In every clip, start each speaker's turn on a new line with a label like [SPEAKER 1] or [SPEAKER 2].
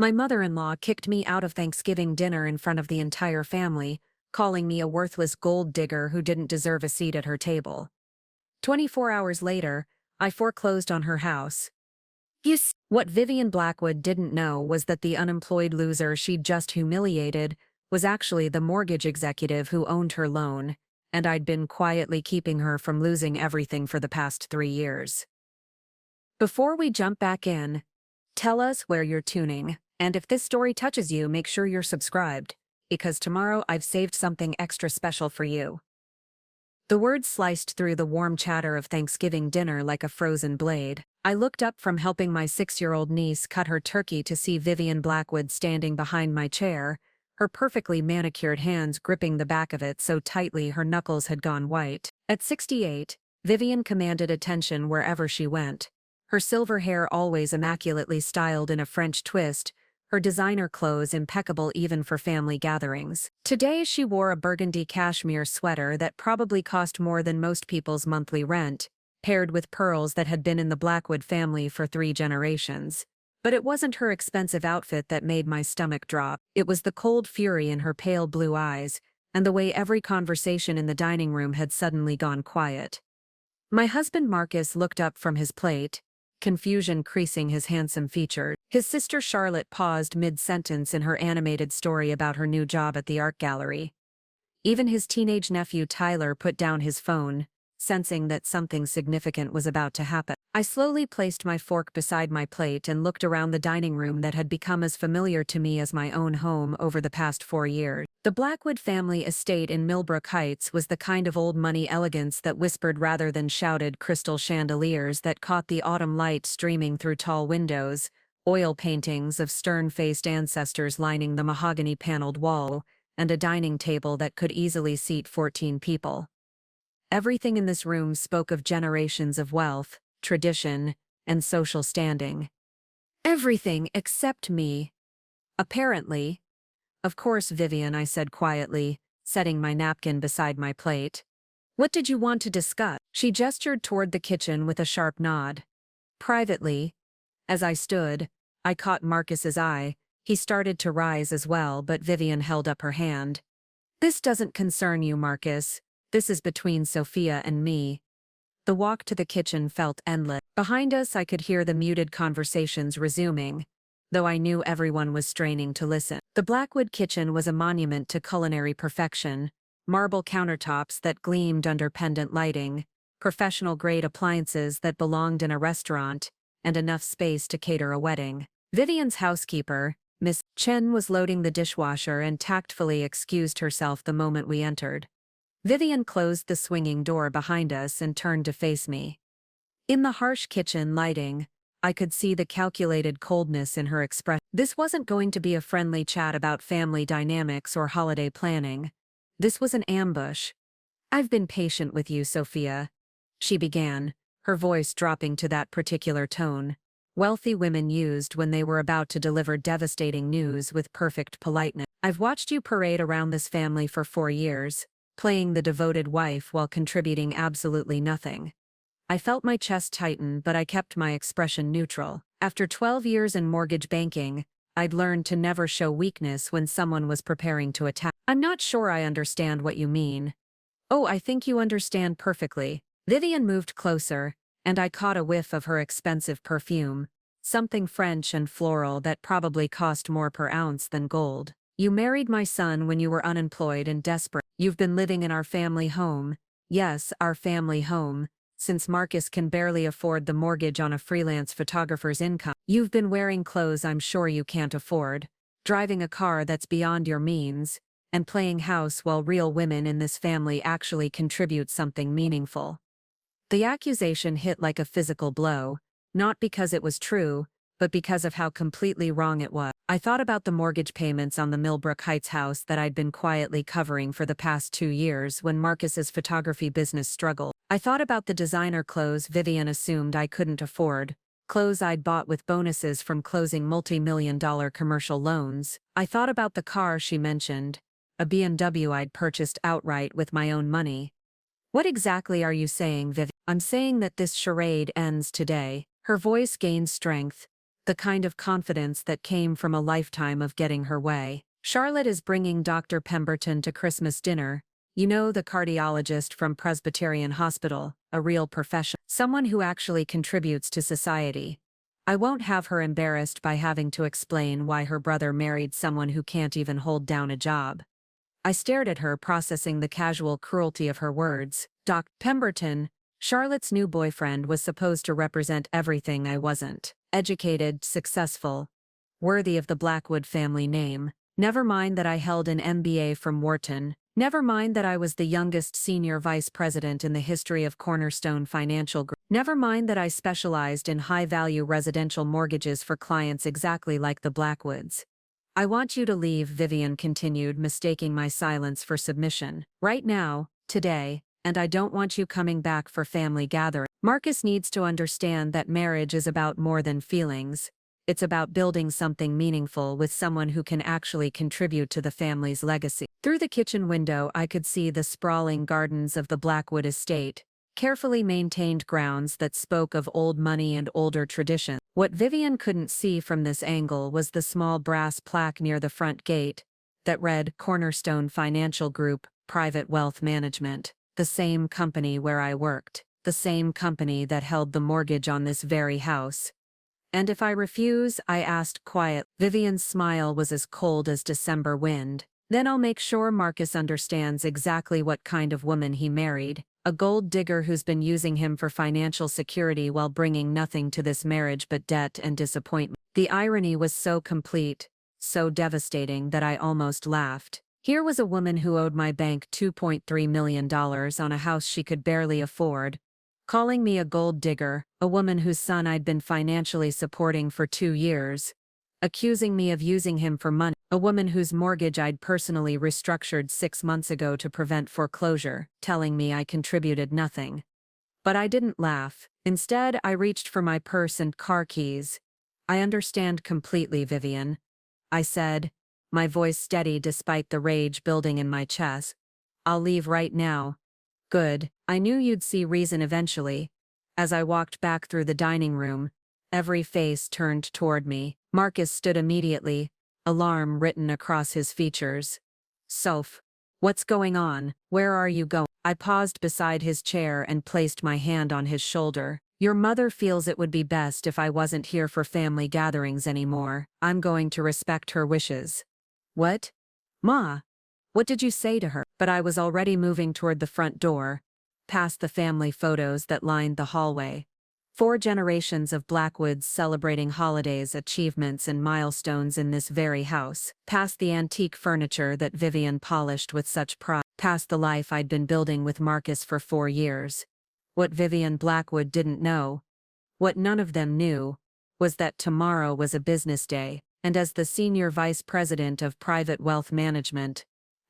[SPEAKER 1] My mother-in-law kicked me out of Thanksgiving dinner in front of the entire family, calling me a worthless gold digger who didn't deserve a seat at her table. 24 hours later, I foreclosed on her house. What Vivian Blackwood didn't know was that the unemployed loser she'd just humiliated was actually the mortgage executive who owned her loan, and I'd been quietly keeping her from losing everything for the past 3 years. Before we jump back in, tell us where you're tuning, and if this story touches you, make sure you're subscribed, because tomorrow I've saved something extra special for you. The words sliced through the warm chatter of Thanksgiving dinner like a frozen blade. I looked up from helping my 6-year-old niece cut her turkey to see Vivian Blackwood standing behind my chair, her perfectly manicured hands gripping the back of it so tightly her knuckles had gone white. At 68, Vivian commanded attention wherever she went. Her silver hair always immaculately styled in a French twist, her designer clothes impeccable even for family gatherings. Today she wore a burgundy cashmere sweater that probably cost more than most people's monthly rent, paired with pearls that had been in the Blackwood family for 3 generations. But it wasn't her expensive outfit that made my stomach drop. It was the cold fury in her pale blue eyes, and the way every conversation in the dining room had suddenly gone quiet. My husband Marcus looked up from his plate, confusion creasing his handsome features. His sister Charlotte paused mid-sentence in her animated story about her new job at the art gallery. Even his teenage nephew Tyler put down his phone, sensing that something significant was about to happen. I slowly placed my fork beside my plate and looked around the dining room that had become as familiar to me as my own home over the past 4 years. The Blackwood family estate in Millbrook Heights was the kind of old-money elegance that whispered rather than shouted, crystal chandeliers that caught the autumn light streaming through tall windows, oil paintings of stern-faced ancestors lining the mahogany-paneled wall, and a dining table that could easily seat 14 people. Everything in this room spoke of generations of wealth, tradition, and social standing. Everything except me. Apparently. Of course, Vivian, I said quietly, setting my napkin beside my plate. What did you want to discuss? She gestured toward the kitchen with a sharp nod. Privately. As I stood, I caught Marcus's eye. He started to rise as well, but Vivian held up her hand. This doesn't concern you, Marcus. This is between Sophia and me. The walk to the kitchen felt endless. Behind us I could hear the muted conversations resuming, though I knew everyone was straining to listen. The Blackwood kitchen was a monument to culinary perfection, marble countertops that gleamed under pendant lighting, professional-grade appliances that belonged in a restaurant, and enough space to cater a wedding. Vivian's housekeeper, Miss Chen, was loading the dishwasher and tactfully excused herself the moment we entered. Vivian closed the swinging door behind us and turned to face me. In the harsh kitchen lighting, I could see the calculated coldness in her expression. This wasn't going to be a friendly chat about family dynamics or holiday planning. This was an ambush. I've been patient with you, Sophia, she began, her voice dropping to that particular tone wealthy women used when they were about to deliver devastating news with perfect politeness. I've watched you parade around this family for 4 years, playing the devoted wife while contributing absolutely nothing. I felt my chest tighten, but I kept my expression neutral. After 12 years in mortgage banking, I'd learned to never show weakness when someone was preparing to attack. I'm not sure I understand what you mean. Oh, I think you understand perfectly. Vivian moved closer, and I caught a whiff of her expensive perfume, something French and floral that probably cost more per ounce than gold. You married my son when you were unemployed and desperate. You've been living in our family home, yes, our family home, since Marcus can barely afford the mortgage on a freelance photographer's income. You've been wearing clothes I'm sure you can't afford, driving a car that's beyond your means, and playing house while real women in this family actually contribute something meaningful. The accusation hit like a physical blow, not because it was true, but because of how completely wrong it was. I thought about the mortgage payments on the Millbrook Heights house that I'd been quietly covering for the past 2 years when Marcus's photography business struggled. I thought about the designer clothes Vivian assumed I couldn't afford, clothes I'd bought with bonuses from closing multi-million-dollar commercial loans. I thought about the car she mentioned, a BMW I'd purchased outright with my own money. What exactly are you saying, Vivian? I'm saying that this charade ends today. Her voice gained strength, The kind of confidence that came from a lifetime of getting her way. Charlotte is bringing Dr. Pemberton to Christmas dinner. You know, the cardiologist from Presbyterian Hospital, a real professional. Someone who actually contributes to society. I won't have her embarrassed by having to explain why her brother married someone who can't even hold down a job. I stared at her, processing the casual cruelty of her words. Dr. Pemberton, Charlotte's new boyfriend, was supposed to represent everything I wasn't. Educated, successful, worthy of the Blackwood family name. Never mind that I held an MBA from Wharton. Never mind that I was the youngest senior vice president in the history of Cornerstone Financial Group. Never mind that I specialized in high-value residential mortgages for clients exactly like the Blackwoods. I want you to leave, Vivian continued, mistaking my silence for submission. Right now, today, and I don't want you coming back for family gathering. Marcus needs to understand that marriage is about more than feelings. It's about building something meaningful with someone who can actually contribute to the family's legacy. Through the kitchen window, I could see the sprawling gardens of the Blackwood estate, carefully maintained grounds that spoke of old money and older traditions. What Vivian couldn't see from this angle was the small brass plaque near the front gate that read Cornerstone Financial Group, Private Wealth Management, the same company where I worked, the same company that held the mortgage on this very house. And if I refuse, I asked quietly. Vivian's smile was as cold as December wind. Then I'll make sure Marcus understands exactly what kind of woman he married. A gold digger who's been using him for financial security while bringing nothing to this marriage but debt and disappointment. The irony was so complete, so devastating that I almost laughed. Here was a woman who owed my bank $2.3 million on a house she could barely afford, calling me a gold digger, a woman whose son I'd been financially supporting for 2 years, accusing me of using him for money, a woman whose mortgage I'd personally restructured 6 months ago to prevent foreclosure, telling me I contributed nothing. But I didn't laugh. Instead, I reached for my purse and car keys. I understand completely, Vivian, I said, my voice steady despite the rage building in my chest. I'll leave right now. Good, I knew you'd see reason eventually. As I walked back through the dining room, every face turned toward me. Marcus stood immediately, alarm written across his features. Soph, what's going on? Where are you going? I paused beside his chair and placed my hand on his shoulder. Your mother feels it would be best if I wasn't here for family gatherings anymore. I'm going to respect her wishes. What? Ma? What did you say to her? But I was already moving toward the front door, past the family photos that lined the hallway. 4 generations of Blackwoods celebrating holidays, achievements, and milestones in this very house. Past the antique furniture that Vivian polished with such pride. Past the life I'd been building with Marcus for 4 years. What Vivian Blackwood didn't know, what none of them knew, was that tomorrow was a business day, and as the senior vice president of private wealth management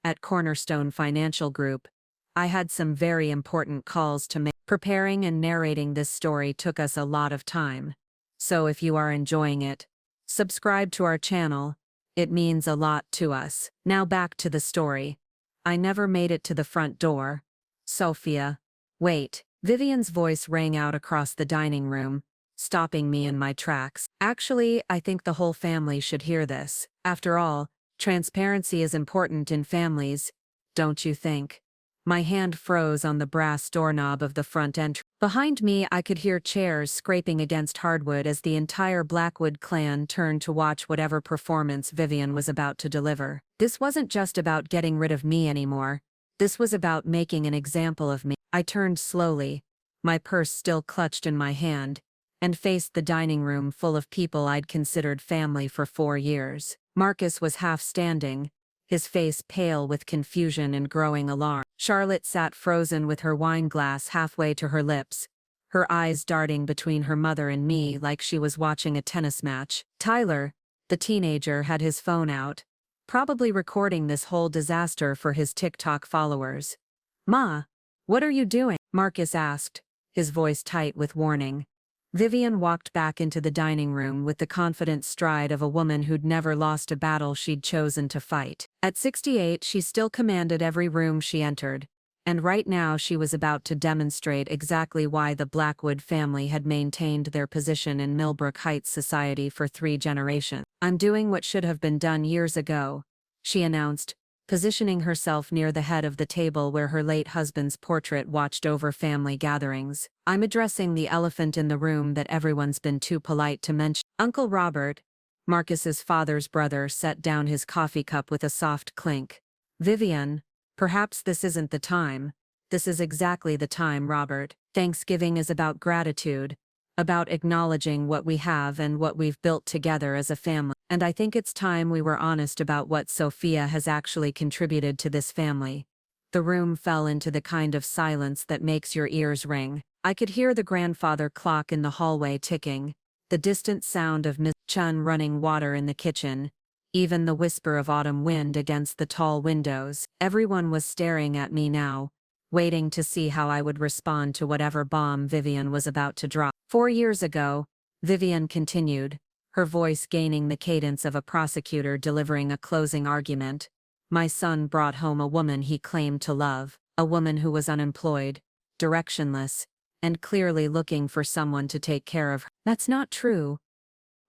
[SPEAKER 1] at Cornerstone Financial Group, I had some very important calls to make. Preparing and narrating this story took us a lot of time. So if you are enjoying it, subscribe to our channel. It means a lot to us. Now back to the story. I never made it to the front door. Sophia. Wait. Vivian's voice rang out across the dining room, stopping me in my tracks. Actually, I think the whole family should hear this. After all, transparency is important in families, don't you think? My hand froze on the brass doorknob of the front entrance. Behind me, I could hear chairs scraping against hardwood as the entire Blackwood clan turned to watch whatever performance Vivian was about to deliver. This wasn't just about getting rid of me anymore. This was about making an example of me. I turned slowly, my purse still clutched in my hand, and faced the dining room full of people I'd considered family for 4 years. Marcus was half standing, his face pale with confusion and growing alarm. Charlotte sat frozen with her wine glass halfway to her lips, her eyes darting between her mother and me like she was watching a tennis match. Tyler, the teenager, had his phone out, probably recording this whole disaster for his TikTok followers. Ma, what are you doing? Marcus asked, his voice tight with warning. Vivian walked back into the dining room with the confident stride of a woman who'd never lost a battle she'd chosen to fight. At 68, she still commanded every room she entered, And right now she was about to demonstrate exactly why the Blackwood family had maintained their position in Millbrook Heights society for 3 generations. "I'm doing what should have been done years ago," she announced, positioning herself near the head of the table where her late husband's portrait watched over family gatherings. "I'm addressing the elephant in the room that everyone's been too polite to mention." Uncle Robert, Marcus's father's brother, set down his coffee cup with a soft clink. "Vivian, perhaps this isn't the time." "This is exactly the time, Robert. Thanksgiving is about gratitude, about acknowledging what we have and what we've built together as a family. And I think it's time we were honest about what Sophia has actually contributed to this family." The room fell into the kind of silence that makes your ears ring. I could hear the grandfather clock in the hallway ticking, the distant sound of Miss Chun running water in the kitchen, even the whisper of autumn wind against the tall windows. Everyone was staring at me now, waiting to see how I would respond to whatever bomb Vivian was about to drop. 4 years ago, Vivian continued, her voice gaining the cadence of a prosecutor delivering a closing argument, "My son brought home a woman he claimed to love, a woman who was unemployed, directionless, and clearly looking for someone to take care of her." "That's not true,"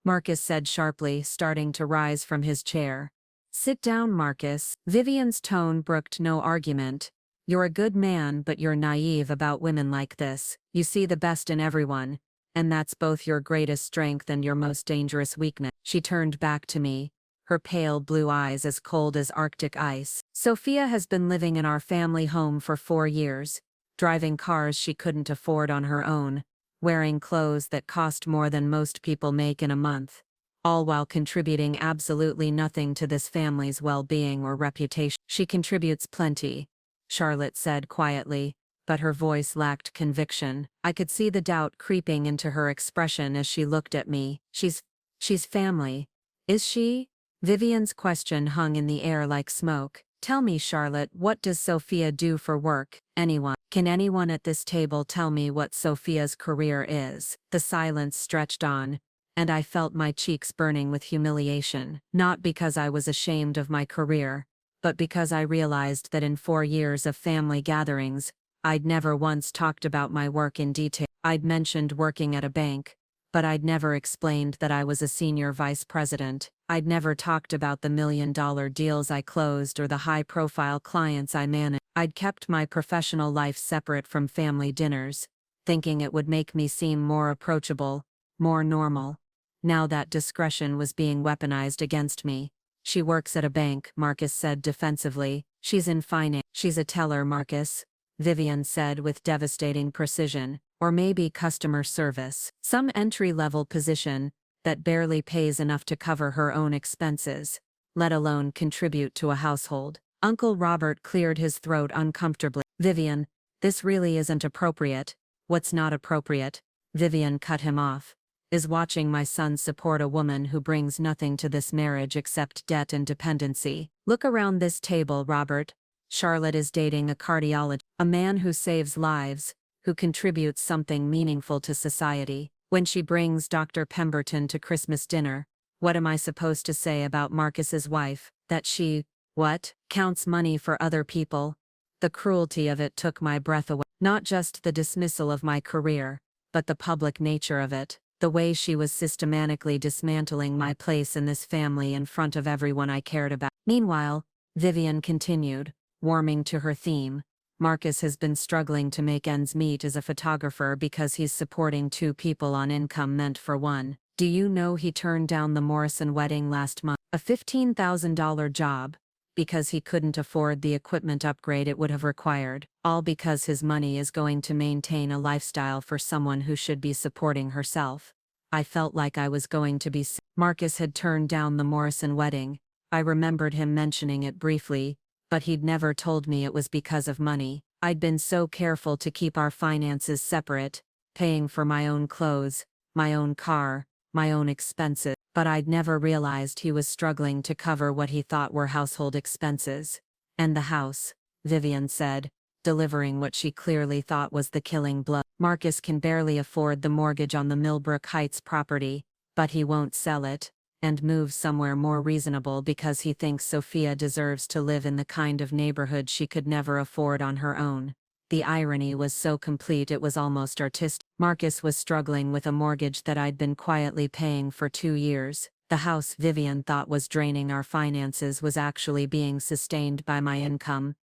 [SPEAKER 1] Marcus said sharply, starting to rise from his chair. "Sit down, Marcus." Vivian's tone brooked no argument. "You're a good man, but you're naive about women like this. You see the best in everyone, and that's both your greatest strength and your most dangerous weakness." She turned back to me, her pale blue eyes as cold as Arctic ice. "Sophia has been living in our family home for 4 years, driving cars she couldn't afford on her own, wearing clothes that cost more than most people make in a month, all while contributing absolutely nothing to this family's well-being or reputation." "She contributes plenty," Charlotte said quietly, but her voice lacked conviction. I could see the doubt creeping into her expression as she looked at me. She's family. Is she?" Vivian's question hung in the air like smoke. "Tell me, Charlotte, what does Sophia do for work?" "Anyone. Can anyone at this table tell me what Sophia's career is?" The silence stretched on, and I felt my cheeks burning with humiliation. Not because I was ashamed of my career, but because I realized that in 4 years of family gatherings, I'd never once talked about my work in detail. I'd mentioned working at a bank, but I'd never explained that I was a senior vice president. I'd never talked about the $1 million deals I closed or the high-profile clients I managed. I'd kept my professional life separate from family dinners, thinking it would make me seem more approachable, more normal. Now that discretion was being weaponized against me. "She works at a bank," Marcus said defensively. "She's in finance." "She's a teller, Marcus," Vivian said with devastating precision. "Or maybe customer service. Some entry-level position that barely pays enough to cover her own expenses, let alone contribute to a household." Uncle Robert cleared his throat uncomfortably. "Vivian, this really isn't appropriate." "What's not appropriate?" Vivian cut him off. "Is watching my son support a woman who brings nothing to this marriage except debt and dependency. Look around this table, Robert. Charlotte is dating a cardiologist, a man who saves lives, who contributes something meaningful to society. When she brings Dr. Pemberton to Christmas dinner, what am I supposed to say about Marcus's wife? That she, what, counts money for other people?" The cruelty of it took my breath away. Not just the dismissal of my career, but the public nature of it. The way she was systematically dismantling my place in this family in front of everyone I cared about. "Meanwhile," Vivian continued, warming to her theme, "Marcus has been struggling to make ends meet as a photographer because he's supporting 2 people on income meant for one. Do you know he turned down the Morrison wedding last month? A $15,000 job, because he couldn't afford the equipment upgrade it would have required, all because his money is going to maintain a lifestyle for someone who should be supporting herself." I felt like I was going to be sick. Marcus had turned down the Morrison wedding. I remembered him mentioning it briefly, but he'd never told me it was because of money. I'd been so careful to keep our finances separate, paying for my own clothes, my own car, my own expenses. But I'd never realized he was struggling to cover what he thought were household expenses. "And the house," Vivian said, delivering what she clearly thought was the killing blow. "Marcus can barely afford the mortgage on the Millbrook Heights property, but he won't sell it, and move somewhere more reasonable because he thinks Sophia deserves to live in the kind of neighborhood she could never afford on her own. The irony was so complete it was almost artistic. Marcus was struggling with a mortgage that I'd been quietly paying for 2 years. The house Vivian thought was draining our finances was actually being sustained by my income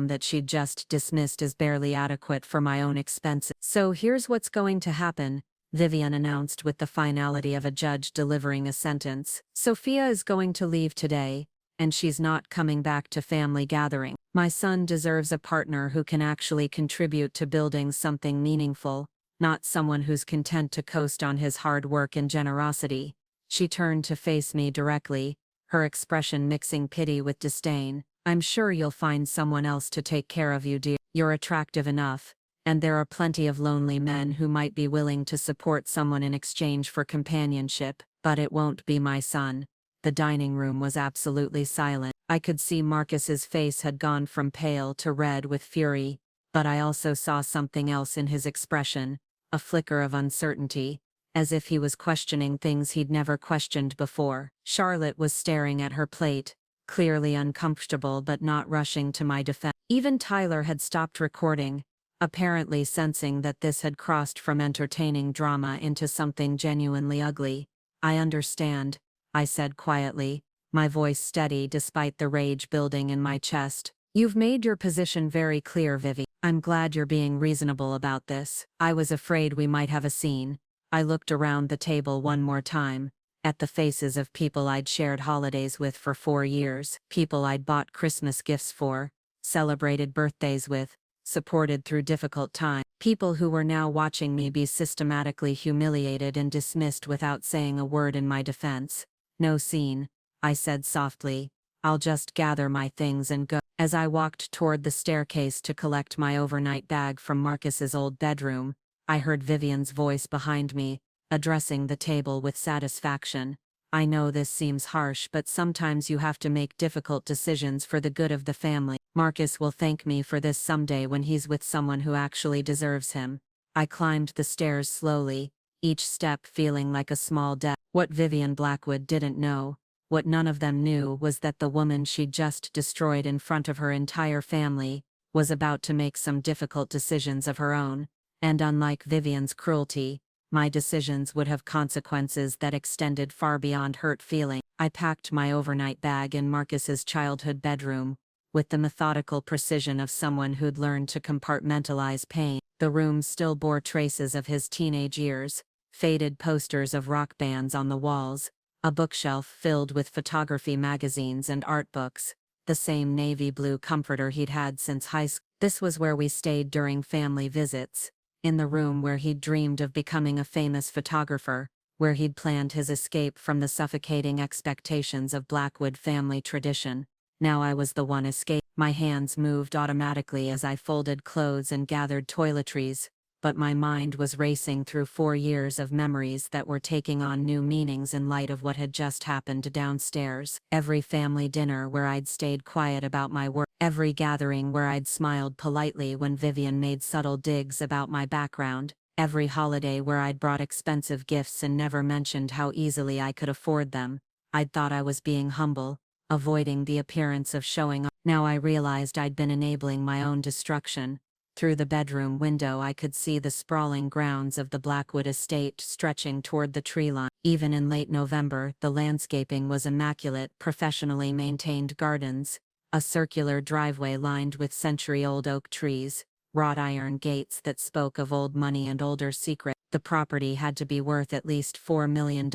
[SPEAKER 1] that she'd just dismissed as barely adequate for my own expenses. "So here's what's going to happen," Vivian announced with the finality of a judge delivering a sentence. "Sophia is going to leave today, and she's not coming back to family gathering. My son deserves a partner who can actually contribute to building something meaningful, not someone who's content to coast on his hard work and generosity." She turned to face me directly, her expression mixing pity with disdain. "I'm sure you'll find someone else to take care of you, dear. You're attractive enough, and there are plenty of lonely men who might be willing to support someone in exchange for companionship, but it won't be my son." The dining room was absolutely silent. I could see Marcus's face had gone from pale to red with fury, but I also saw something else in his expression, a flicker of uncertainty, as if he was questioning things he'd never questioned before. Charlotte was staring at her plate, clearly uncomfortable but not rushing to my defense. Even Tyler had stopped recording, apparently sensing that this had crossed from entertaining drama into something genuinely ugly. "I understand," I said quietly, my voice steady despite the rage building in my chest. "You've made your position very clear, Vivi. I'm glad you're being reasonable about this. I was afraid we might have a scene." I looked around the table one more time, at the faces of people I'd shared holidays with for 4 years, people I'd bought Christmas gifts for, celebrated birthdays with, supported through difficult times, people who were now watching me be systematically humiliated and dismissed without saying a word in my defense. "No scene," I said softly. "I'll just gather my things and go." As I walked toward the staircase to collect my overnight bag from Marcus's old bedroom, I heard Vivian's voice behind me, addressing the table with satisfaction. "I know this seems harsh, but sometimes you have to make difficult decisions for the good of the family. Marcus will thank me for this someday when he's with someone who actually deserves him." I climbed the stairs slowly, each step feeling like a small death. What Vivian Blackwood didn't know, what none of them knew, was that the woman she'd just destroyed in front of her entire family was about to make some difficult decisions of her own, and unlike Vivian's cruelty, my decisions would have consequences that extended far beyond hurt feeling. I packed my overnight bag in Marcus's childhood bedroom, with the methodical precision of someone who'd learned to compartmentalize pain. The room still bore traces of his teenage years, faded posters of rock bands on the walls, a bookshelf filled with photography magazines and art books, the same navy blue comforter he'd had since high school. This was where we stayed during family visits, in the room where he'd dreamed of becoming a famous photographer, where he'd planned his escape from the suffocating expectations of Blackwood family tradition. Now I was the one escaping. My hands moved automatically as I folded clothes and gathered toiletries, but my mind was racing through 4 years of memories that were taking on new meanings in light of what had just happened downstairs. Every family dinner where I'd stayed quiet about my work, every gathering where I'd smiled politely when Vivian made subtle digs about my background, every holiday where I'd brought expensive gifts and never mentioned how easily I could afford them. I'd thought I was being humble, avoiding the appearance of showing off. Now I realized I'd been enabling my own destruction. Through the bedroom window I could see the sprawling grounds of the Blackwood estate stretching toward the tree line. Even in late November, the landscaping was immaculate, professionally maintained gardens, a circular driveway lined with century-old oak trees, wrought iron gates that spoke of old money and older secrets. The property had to be worth at least $4 million,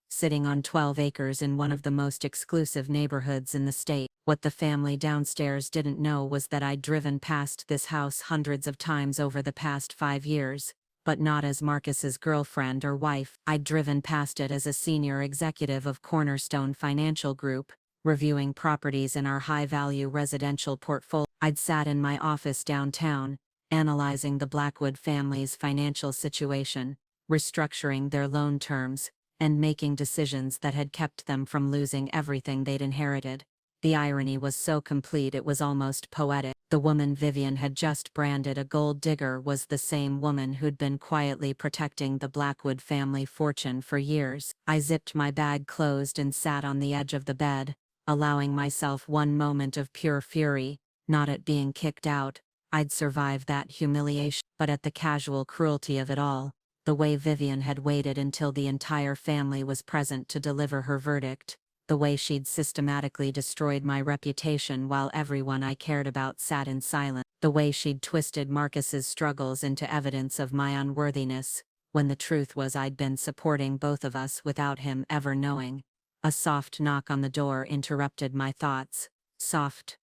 [SPEAKER 1] sitting on 12 acres in one of the most exclusive neighborhoods in the state. What the family downstairs didn't know was that I'd driven past this house hundreds of times over the past 5 years, but not as Marcus's girlfriend or wife. I'd driven past it as a senior executive of Cornerstone Financial Group, reviewing properties in our high-value residential portfolio. I'd sat in my office downtown, analyzing the Blackwood family's financial situation, restructuring their loan terms, and making decisions that had kept them from losing everything they'd inherited. The irony was so complete it was almost poetic. The woman Vivian had just branded a gold digger was the same woman who'd been quietly protecting the Blackwood family fortune for years. I zipped my bag closed and sat on the edge of the bed, allowing myself one moment of pure fury, not at being kicked out. I'd survive that humiliation, but at the casual cruelty of it all, the way Vivian had waited until the entire family was present to deliver her verdict. The way she'd systematically destroyed my reputation while everyone I cared about sat in silence. The way she'd twisted Marcus's struggles into evidence of my unworthiness, when the truth was I'd been supporting both of us without him ever knowing. A soft knock on the door interrupted my thoughts. Soft.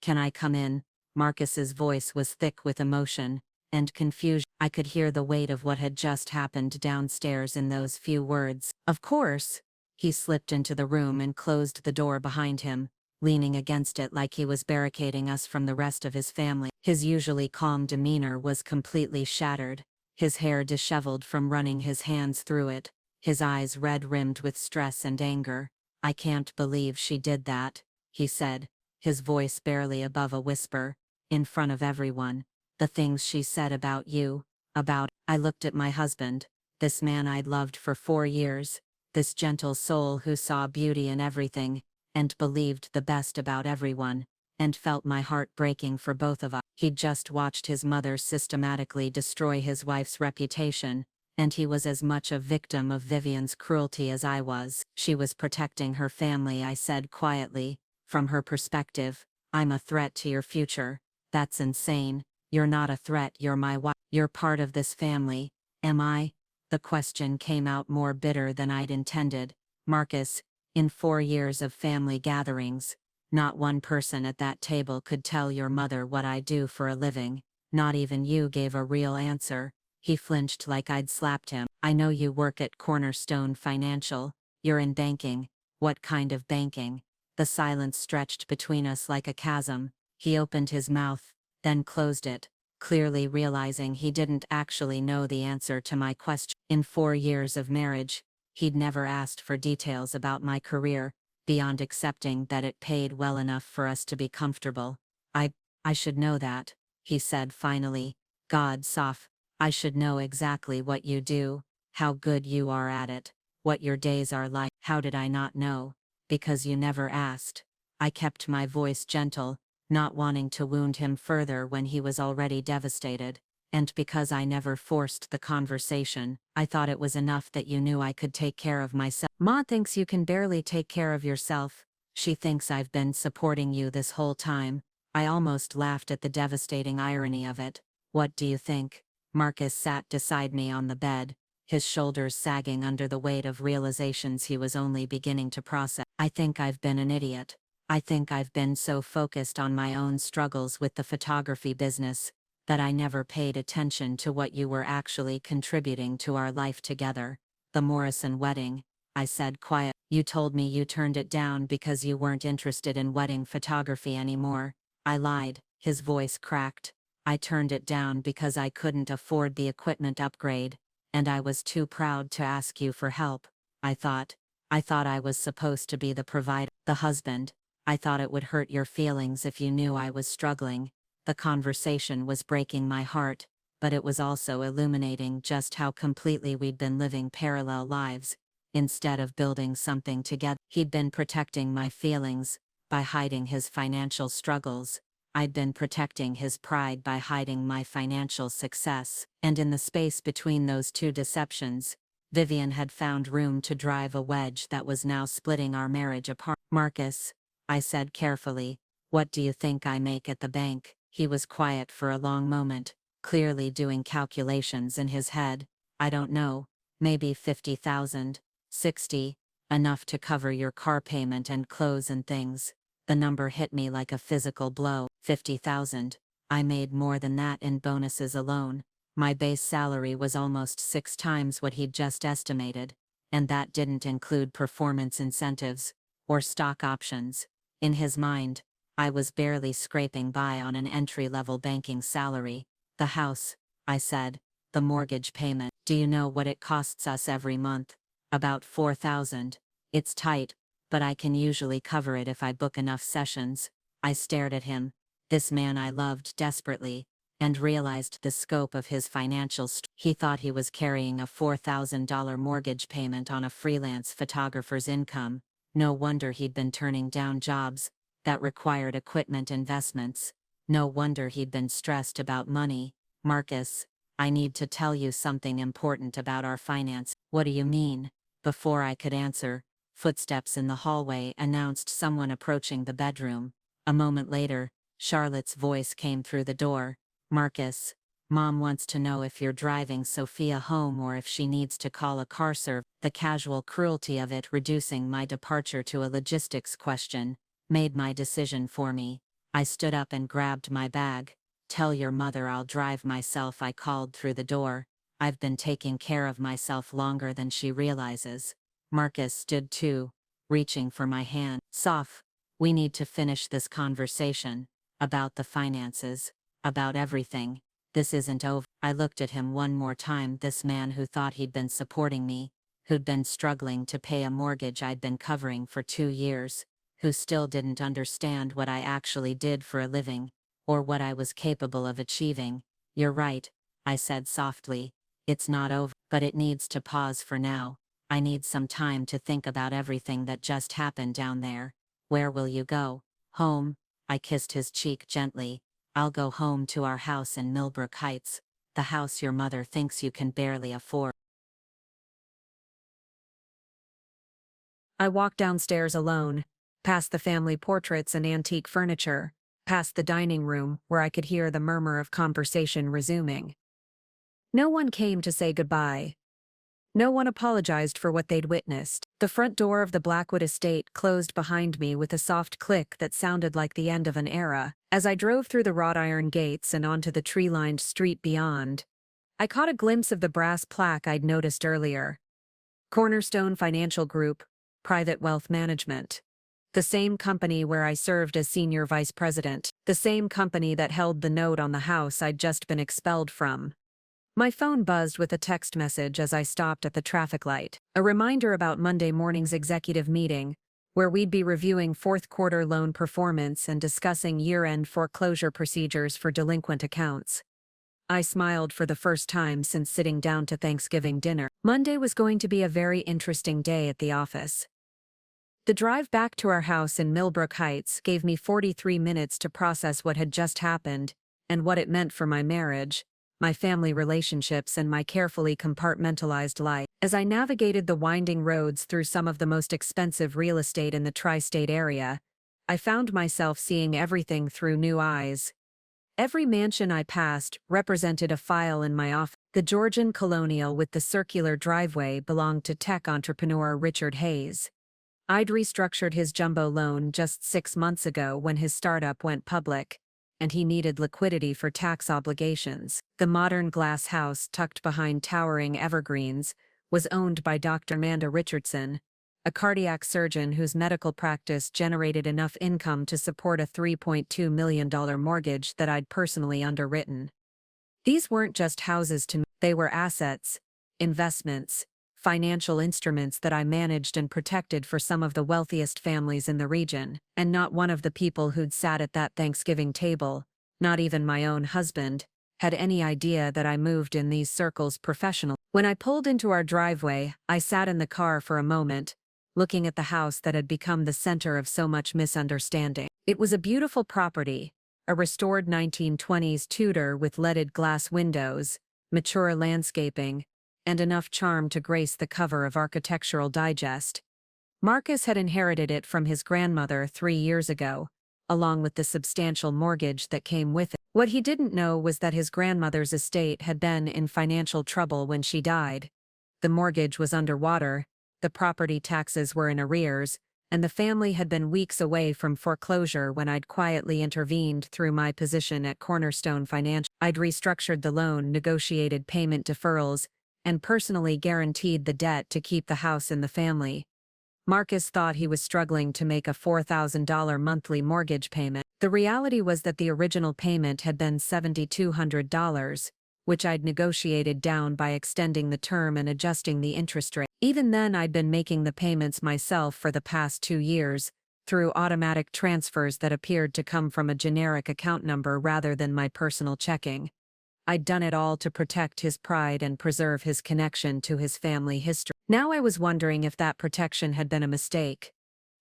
[SPEAKER 1] "Can I come in?" Marcus's voice was thick with emotion and confusion. I could hear the weight of what had just happened downstairs in those few words. "Of course." He slipped into the room and closed the door behind him, leaning against it like he was barricading us from the rest of his family. His usually calm demeanor was completely shattered, his hair disheveled from running his hands through it, his eyes red-rimmed with stress and anger. "I can't believe she did that," he said, his voice barely above a whisper. "In front of everyone. The things she said about you, about—" I looked at my husband, this man I'd loved for 4 years. This gentle soul who saw beauty in everything, and believed the best about everyone, and felt my heart breaking for both of us. He'd just watched his mother systematically destroy his wife's reputation, and he was as much a victim of Vivian's cruelty as I was. "She was protecting her family," I said quietly. "From her perspective, I'm a threat to your future." "That's insane." "You're not a threat, you're my wife. You're part of this family." "Am I?" The question came out more bitter than I'd intended. "Marcus, in 4 years of family gatherings, not one person at that table could tell your mother what I do for a living. Not even you gave a real answer." He flinched like I'd slapped him. "I know you work at Cornerstone Financial. You're in banking." "What kind of banking?" The silence stretched between us like a chasm. He opened his mouth, then closed it, clearly realizing he didn't actually know the answer to my question. In 4 years of marriage, he'd never asked for details about my career, beyond accepting that it paid well enough for us to be comfortable. I should know that," he said finally. "God, Soph, I should know exactly what you do, how good you are at it, what your days are like." "How did I not know?" "Because you never asked." I kept my voice gentle, not wanting to wound him further when he was already devastated, and because I never forced the conversation. "I thought it was enough that you knew I could take care of myself." "Ma thinks you can barely take care of yourself. She thinks I've been supporting you this whole time." I almost laughed at the devastating irony of it. "What do you think?" Marcus sat beside me on the bed, his shoulders sagging under the weight of realizations he was only beginning to process. "I think I've been an idiot. I think I've been so focused on my own struggles with the photography business that I never paid attention to what you were actually contributing to our life together." "The Morrison wedding," I said quiet. "You told me you turned it down because you weren't interested in wedding photography anymore." I lied, his voice cracked. "I turned it down because I couldn't afford the equipment upgrade, and I was too proud to ask you for help. I thought I was supposed to be the provider, the husband. I thought it would hurt your feelings if you knew I was struggling." The conversation was breaking my heart, but it was also illuminating just how completely we'd been living parallel lives, instead of building something together. He'd been protecting my feelings by hiding his financial struggles. I'd been protecting his pride by hiding my financial success. And in the space between those two deceptions, Vivian had found room to drive a wedge that was now splitting our marriage apart. "Marcus," I said carefully, "what do you think I make at the bank?" He was quiet for a long moment, clearly doing calculations in his head. "I don't know. Maybe 50,000, 60, enough to cover your car payment and clothes and things." The number hit me like a physical blow. 50,000. I made more than that in bonuses alone. My base salary was almost 6 times what he'd just estimated, and that didn't include performance incentives or stock options. In his mind, I was barely scraping by on an entry-level banking salary. "The house," I said, "the mortgage payment. Do you know what it costs us every month?" "About 4,000. It's tight,
[SPEAKER 2] but I can usually cover it if I book enough sessions. I stared at him, this man I loved desperately, and realized the scope of his financial He thought he was carrying a $4,000 mortgage payment on a freelance photographer's income. No wonder he'd been turning down jobs that required equipment investments. No wonder he'd been stressed about money. Marcus, I need to tell you something important about our finance. What do you mean? Before I could answer, footsteps in the hallway announced someone approaching the bedroom. A moment later, Charlotte's voice came through the door. Marcus, Mom wants to know if you're driving Sophia home or if she needs to call a car server. The casual cruelty of it reducing my departure to a logistics question made my decision for me. I stood up and grabbed my bag. Tell your mother I'll drive myself, I called through the door. I've been taking care of myself longer than she realizes. Marcus stood too, reaching for my hand. Soph, we need to finish this conversation. About the finances. About everything. This isn't over. I looked at him one more time, this man who thought he'd been supporting me, who'd been struggling to pay a mortgage I'd been covering for 2 years, who still didn't understand what I actually did for a living, or what I was capable of achieving. You're right, I said softly. It's not over, but it needs to pause for now. I need some time to think about everything that just happened down there. Where will you go? Home. I kissed his cheek gently. I'll go home to our house in Millbrook Heights, the house your mother thinks you can barely afford.
[SPEAKER 1] I walked downstairs alone, past the family portraits and antique furniture, past the dining room where I could hear the murmur of conversation resuming. No one came to say goodbye. No one apologized for what they'd witnessed. The front door of the Blackwood estate closed behind me with a soft click that sounded like the end of an era. As I drove through the wrought iron gates and onto the tree-lined street beyond, I caught a glimpse of the brass plaque I'd noticed earlier. Cornerstone Financial Group, Private Wealth Management. The same company where I served as senior vice president. The same company that held the note on the house I'd just been expelled from. My phone buzzed with a text message as I stopped at the traffic light. A reminder about Monday morning's executive meeting, where we'd be reviewing fourth-quarter loan performance and discussing year-end foreclosure procedures for delinquent accounts. I smiled for the first time since sitting down to Thanksgiving dinner. Monday was going to be a very interesting day at the office. The drive back to our house in Millbrook Heights gave me 43 minutes to process what had just happened and what it meant for my marriage, my family relationships, and my carefully compartmentalized life. As I navigated the winding roads through some of the most expensive real estate in the tri-state area, I found myself seeing everything through new eyes. Every mansion I passed represented a file in my office. The Georgian colonial with the circular driveway belonged to tech entrepreneur Richard Hayes. I'd restructured his jumbo loan just 6 months ago when his startup went public, and he needed liquidity for tax obligations. The modern glass house tucked behind towering evergreens was owned by Dr. Amanda Richardson, a cardiac surgeon whose medical practice generated enough income to support a $3.2 million mortgage that I'd personally underwritten. These weren't just houses to me, they were assets, investments, financial instruments that I managed and protected for some of the wealthiest families in the region, and not one of the people who'd sat at that Thanksgiving table, not even my own husband, had any idea that I moved in these circles professionally. When I pulled into our driveway, I sat in the car for a moment, looking at the house that had become the center of so much misunderstanding. It was a beautiful property, a restored 1920s Tudor with leaded glass windows, mature landscaping, and enough charm to grace the cover of Architectural Digest. Marcus had inherited it from his grandmother 3 years ago, along with the substantial mortgage that came with it. What he didn't know was that his grandmother's estate had been in financial trouble when she died. The mortgage was underwater, the property taxes were in arrears, and the family had been weeks away from foreclosure when I'd quietly intervened through my position at Cornerstone Financial. I'd restructured the loan, negotiated payment deferrals, and personally guaranteed the debt to keep the house in the family. Marcus thought he was struggling to make a $4,000 monthly mortgage payment. The reality was that the original payment had been $7,200, which I'd negotiated down by extending the term and adjusting the interest rate. Even then, I'd been making the payments myself for the past 2 years, through automatic transfers that appeared to come from a generic account number rather than my personal checking. I'd done it all to protect his pride and preserve his connection to his family history. Now I was wondering if that protection had been a mistake.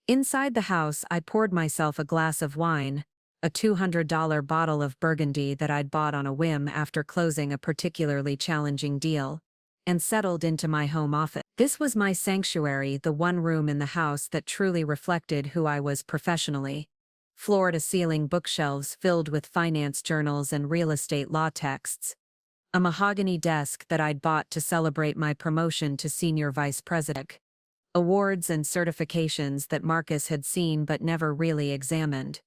[SPEAKER 1] Inside the house, I poured myself a glass of wine, a $200 bottle of burgundy that I'd bought on a whim after closing a particularly challenging deal, and settled into my home office. This was my sanctuary, the one room in the house that truly reflected who I was professionally. Floor-to-ceiling bookshelves filled with finance journals and real estate law texts. A mahogany desk that I'd bought to celebrate my promotion to senior vice president. Awards and certifications that Marcus had seen but never really examined.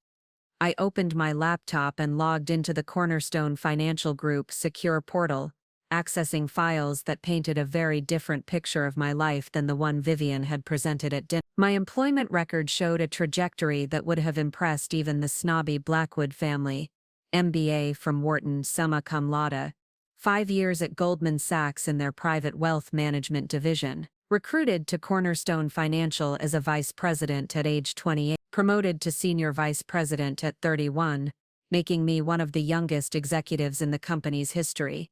[SPEAKER 1] I opened my laptop and logged into the Cornerstone Financial Group secure portal, accessing files that painted a very different picture of my life than the one Vivian had presented at dinner. My employment record showed a trajectory that would have impressed even the snobby Blackwood family. MBA from Wharton, summa cum laude. 5 years at Goldman Sachs in their private wealth management division. Recruited to Cornerstone Financial as a vice president at age 28. Promoted to senior vice president at 31, making me one of the youngest executives in the company's history.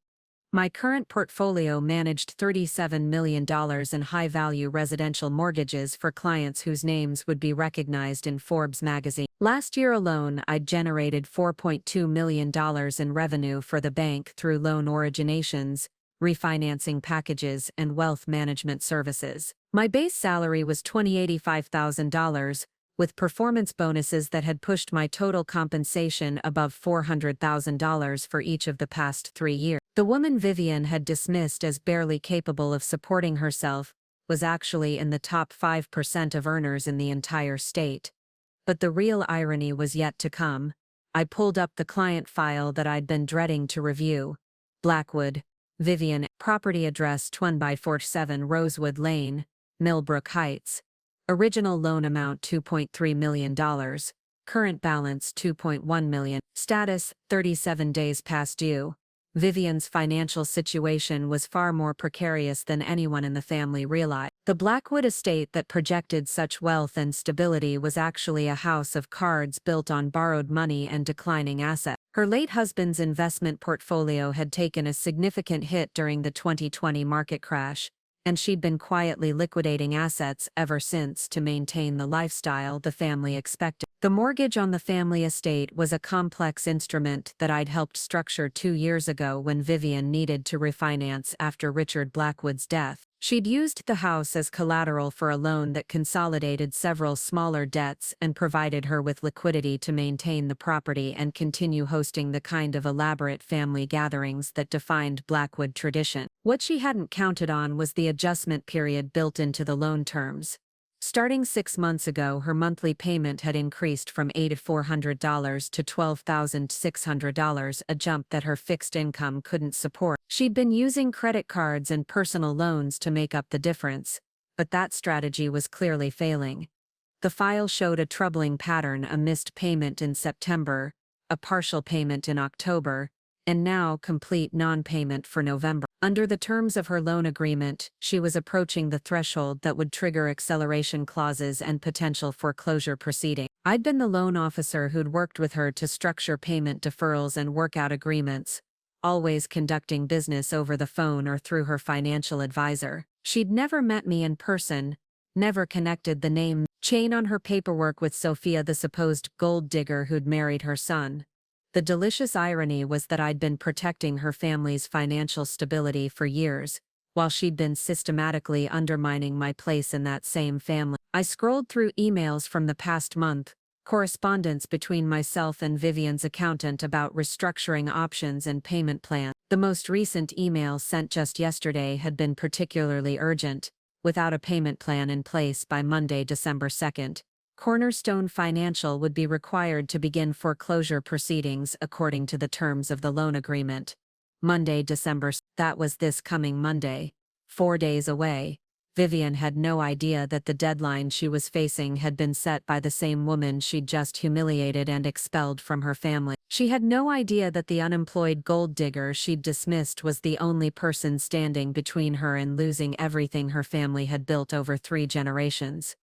[SPEAKER 1] My current portfolio managed $37 million in high-value residential mortgages for clients whose names would be recognized in Forbes magazine. Last year alone, I'd generated $4.2 million in revenue for the bank through loan originations, refinancing packages, and wealth management services. My base salary was $85,000, with performance bonuses that had pushed my total compensation above $400,000 for each of the past 3 years. The woman Vivian had dismissed as barely capable of supporting herself was actually in the top 5% of earners in the entire state. But the real irony was yet to come. I pulled up the client file that I'd been dreading to review. Blackwood, Vivian, property address 247 Rosewood Lane, Millbrook Heights. Original loan amount $2.3 million. Current balance $2.1 million. Status, 37 days past due. Vivian's financial situation was far more precarious than anyone in the family realized. The Blackwood estate that projected such wealth and stability was actually a house of cards built on borrowed money and declining assets. Her late husband's investment portfolio had taken a significant hit during the 2020 market crash, and she'd been quietly liquidating assets ever since to maintain the lifestyle the family expected. The mortgage on the family estate was a complex instrument that I'd helped structure 2 years ago when Vivian needed to refinance after Richard Blackwood's death. She'd used the house as collateral for a loan that consolidated several smaller debts and provided her with liquidity to maintain the property and continue hosting the kind of elaborate family gatherings that defined Blackwood tradition. What she hadn't counted on was the adjustment period built into the loan terms. Starting 6 months ago, her monthly payment had increased from $8,400 to $12,600, a jump that her fixed income couldn't support. She'd been using credit cards and personal loans to make up the difference, but that strategy was clearly failing. The file showed a troubling pattern: a missed payment in September, a partial payment in October, and now complete non-payment for November. Under the terms of her loan agreement, she was approaching the threshold that would trigger acceleration clauses and potential foreclosure proceedings. I'd been the loan officer who'd worked with her to structure payment deferrals and work out agreements, always conducting business over the phone or through her financial advisor. She'd never met me in person, never connected the name chain on her paperwork with Sophia, the supposed gold digger who'd married her son. The delicious irony was that I'd been protecting her family's financial stability for years, while she'd been systematically undermining my place in that same family. I scrolled through emails from the past month, correspondence between myself and Vivian's accountant about restructuring options and payment plans. The most recent email, sent just yesterday, had been particularly urgent. Without a payment plan in place by Monday, December 2nd. Cornerstone Financial would be required to begin foreclosure proceedings according to the terms of the loan agreement. Monday, December. That was this coming Monday. 4 days away. Vivian had no idea that the deadline she was facing had been set by the same woman she'd just humiliated and expelled from her family. She had no idea that the unemployed gold digger she'd dismissed was the only person standing between her and losing everything her family had built over 3 generations.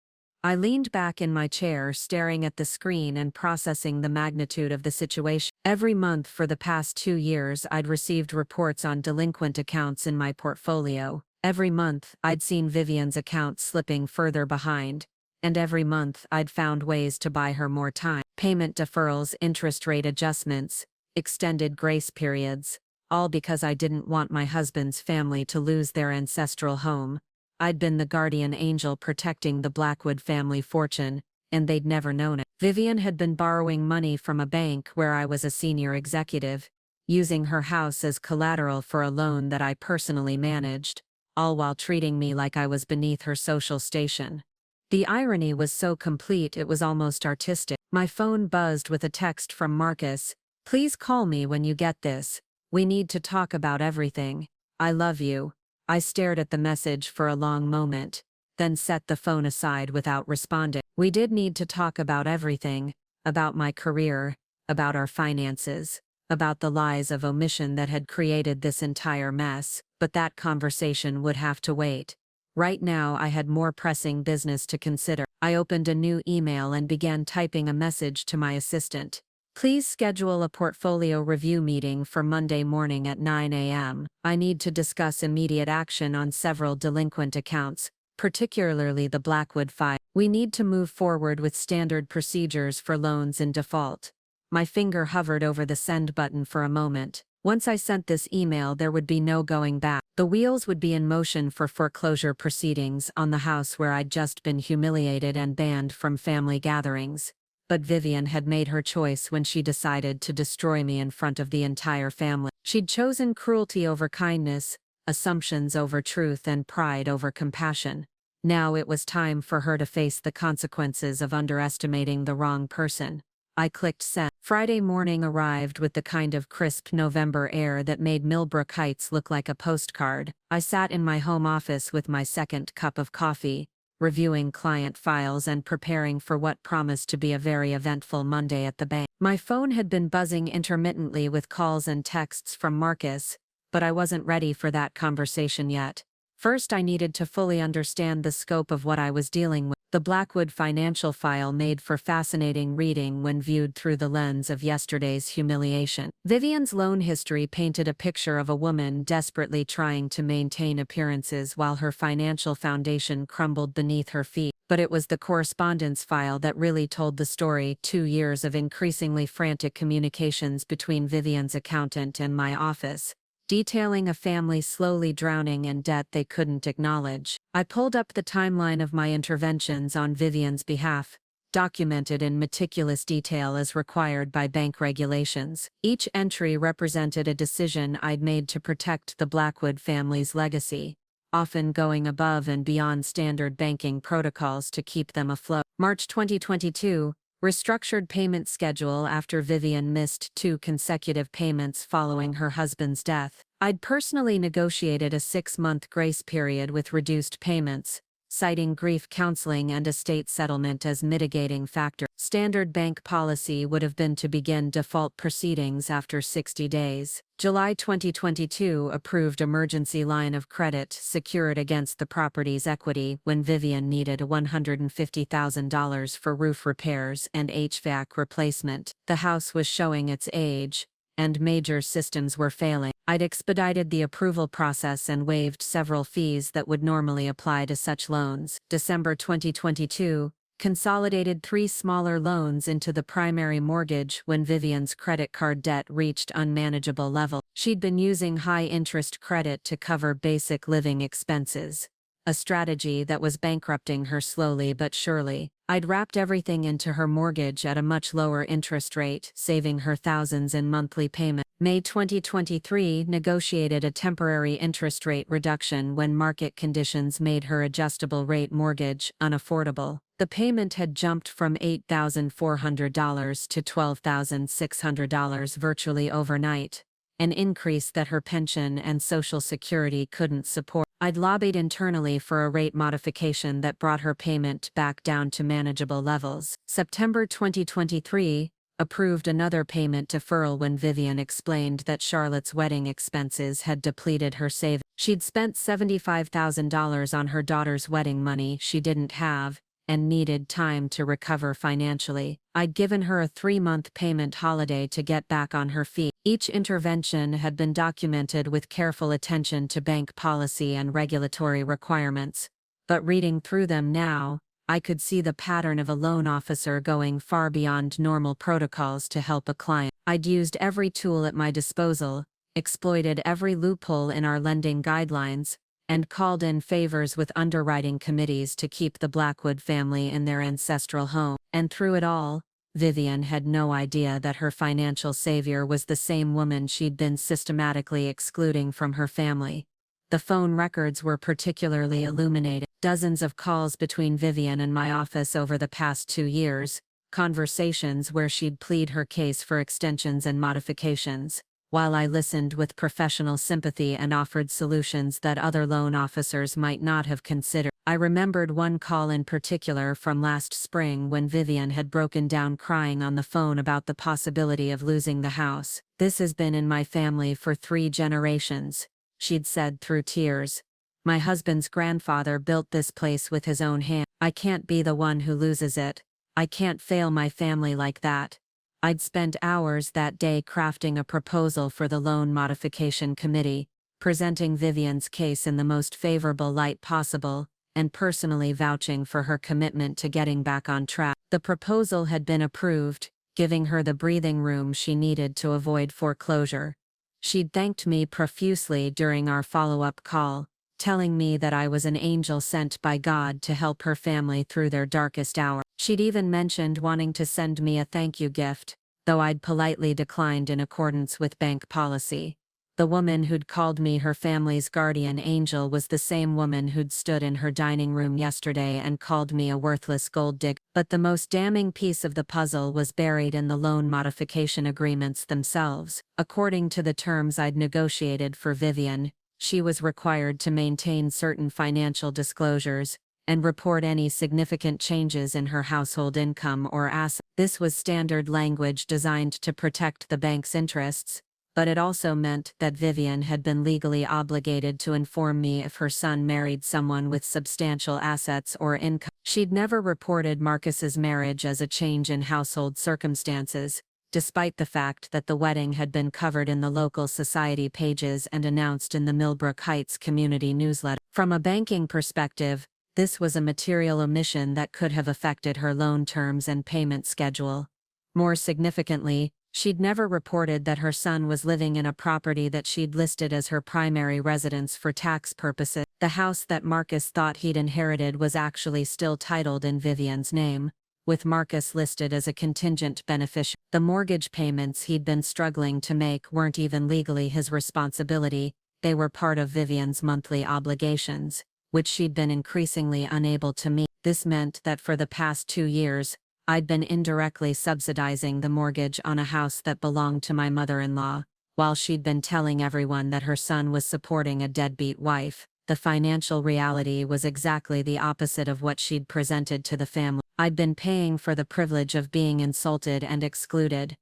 [SPEAKER 1] I leaned back in my chair, staring at the screen and processing the magnitude of the situation. Every month for the past 2 years, I'd received reports on delinquent accounts in my portfolio. Every month, I'd seen Vivian's account slipping further behind. And every month, I'd found ways to buy her more time. Payment deferrals, interest rate adjustments, extended grace periods, all because I didn't want my husband's family to lose their ancestral home. I'd been the guardian angel protecting the Blackwood family fortune, and they'd never known it. Vivian had been borrowing money from a bank where I was a senior executive, using her house as collateral for a loan that I personally managed, all while treating me like I was beneath her social station. The irony was so complete it was almost artistic. My phone buzzed with a text from Marcus. "Please call me when you get this. We need to talk about everything. I love you." I stared at the message for a long moment, then set the phone aside without responding. We did need to talk about everything, about my career, about our finances, about the lies of omission that had created this entire mess, but that conversation would have to wait. Right now I had more pressing business to consider. I opened a new email and began typing a message to my assistant. "Please schedule a portfolio review meeting for Monday morning at 9 a.m. I need to discuss immediate action on several delinquent accounts, particularly the Blackwood file. We need to move forward with standard procedures for loans in default." My finger hovered over the send button for a moment. Once I sent this email, there would be no going back. The wheels would be in motion for foreclosure proceedings on the house where I'd just been humiliated and banned from family gatherings. But Vivian had made her choice when she decided to destroy me in front of the entire family. She'd chosen cruelty over kindness, assumptions over truth, and pride over compassion. Now it was time for her to face the consequences of underestimating the wrong person. I clicked send. Friday morning arrived with the kind of crisp November air that made Millbrook Heights look like a postcard. I sat in my home office with my second cup of coffee, reviewing client files and preparing for what promised to be a very eventful Monday at the bank. My phone had been buzzing intermittently with calls and texts from Marcus, but I wasn't ready for that conversation yet. First, I needed to fully understand the scope of what I was dealing with. The Blackwood financial file made for fascinating reading when viewed through the lens of yesterday's humiliation. Vivian's loan history painted a picture of a woman desperately trying to maintain appearances while her financial foundation crumbled beneath her feet. But it was the correspondence file that really told the story. 2 years of increasingly frantic communications between Vivian's accountant and my office, detailing a family slowly drowning in debt they couldn't acknowledge. I pulled up the timeline of my interventions on Vivian's behalf, documented in meticulous detail as required by bank regulations. Each entry represented a decision I'd made to protect the Blackwood family's legacy, often going above and beyond standard banking protocols to keep them afloat. March 2022. Restructured payment schedule after Vivian missed 2 consecutive payments following her husband's death. I'd personally negotiated a 6-month grace period with reduced payments, citing grief counseling and estate settlement as mitigating factors. Standard bank policy would have been to begin default proceedings after 60 days. July 2022 approved emergency line of credit secured against the property's equity when Vivian needed $150,000 for roof repairs and HVAC replacement. The house was showing its age, and major systems were failing. I'd expedited the approval process and waived several fees that would normally apply to such loans. December 2022, consolidated 3 smaller loans into the primary mortgage when Vivian's credit card debt reached unmanageable level. She'd been using high-interest credit to cover basic living expenses, a strategy that was bankrupting her slowly but surely. I'd wrapped everything into her mortgage at a much lower interest rate, saving her thousands in monthly payment. May 2023 negotiated a temporary interest rate reduction when market conditions made her adjustable rate mortgage unaffordable. The payment had jumped from $8,400 to $12,600 virtually overnight, an increase that her pension and Social Security couldn't support. I'd lobbied internally for a rate modification that brought her payment back down to manageable levels. September 2023, approved another payment deferral when Vivian explained that Charlotte's wedding expenses had depleted her savings. She'd spent $75,000 on her daughter's wedding money she didn't have, and needed time to recover financially. I'd given her a 3-month payment holiday to get back on her feet. Each intervention had been documented with careful attention to bank policy and regulatory requirements. But reading through them now, I could see the pattern of a loan officer going far beyond normal protocols to help a client. I'd used every tool at my disposal, exploited every loophole in our lending guidelines, and called in favors with underwriting committees to keep the Blackwood family in their ancestral home. And through it all, Vivian had no idea that her financial savior was the same woman she'd been systematically excluding from her family. The phone records were particularly illuminating. Dozens of calls between Vivian and my office over the past 2 years, conversations where she'd plead her case for extensions and modifications, while I listened with professional sympathy and offered solutions that other loan officers might not have considered. I remembered one call in particular from last spring when Vivian had broken down crying on the phone about the possibility of losing the house. "This has been in my family for 3 generations," she'd said through tears. "My husband's grandfather built this place with his own hand. I can't be the one who loses it. I can't fail my family like that." I'd spent hours that day crafting a proposal for the loan modification committee, presenting Vivian's case in the most favorable light possible, and personally vouching for her commitment to getting back on track. The proposal had been approved, giving her the breathing room she needed to avoid foreclosure. She'd thanked me profusely during our follow-up call, telling me that I was an angel sent by God to help her family through their darkest hour. She'd even mentioned wanting to send me a thank you gift, though I'd politely declined in accordance with bank policy. The woman who'd called me her family's guardian angel was the same woman who'd stood in her dining room yesterday and called me a worthless gold digger. But the most damning piece of the puzzle was buried in the loan modification agreements themselves. According to the terms I'd negotiated for Vivian, she was required to maintain certain financial disclosures and report any significant changes in her household income or assets. This was standard language designed to protect the bank's interests, but it also meant that Vivian had been legally obligated to inform me if her son married someone with substantial assets or income. She'd never reported Marcus's marriage as a change in household circumstances, despite the fact that the wedding had been covered in the local society pages and announced in the Millbrook Heights community newsletter. From a banking perspective, this was a material omission that could have affected her loan terms and payment schedule. More significantly, she'd never reported that her son was living in a property that she'd listed as her primary residence for tax purposes. The house that Marcus thought he'd inherited was actually still titled in Vivian's name, with Marcus listed as a contingent beneficiary. The mortgage payments he'd been struggling to make weren't even legally his responsibility, they were part of Vivian's monthly obligations, which she'd been increasingly unable to meet. This meant that for the past 2 years, I'd been indirectly subsidizing the mortgage on a house that belonged to my mother-in-law, while she'd been telling everyone that her son was supporting a deadbeat wife. The financial reality was exactly the opposite of what she'd presented to the family. I'd been paying for the privilege of being insulted and excluded.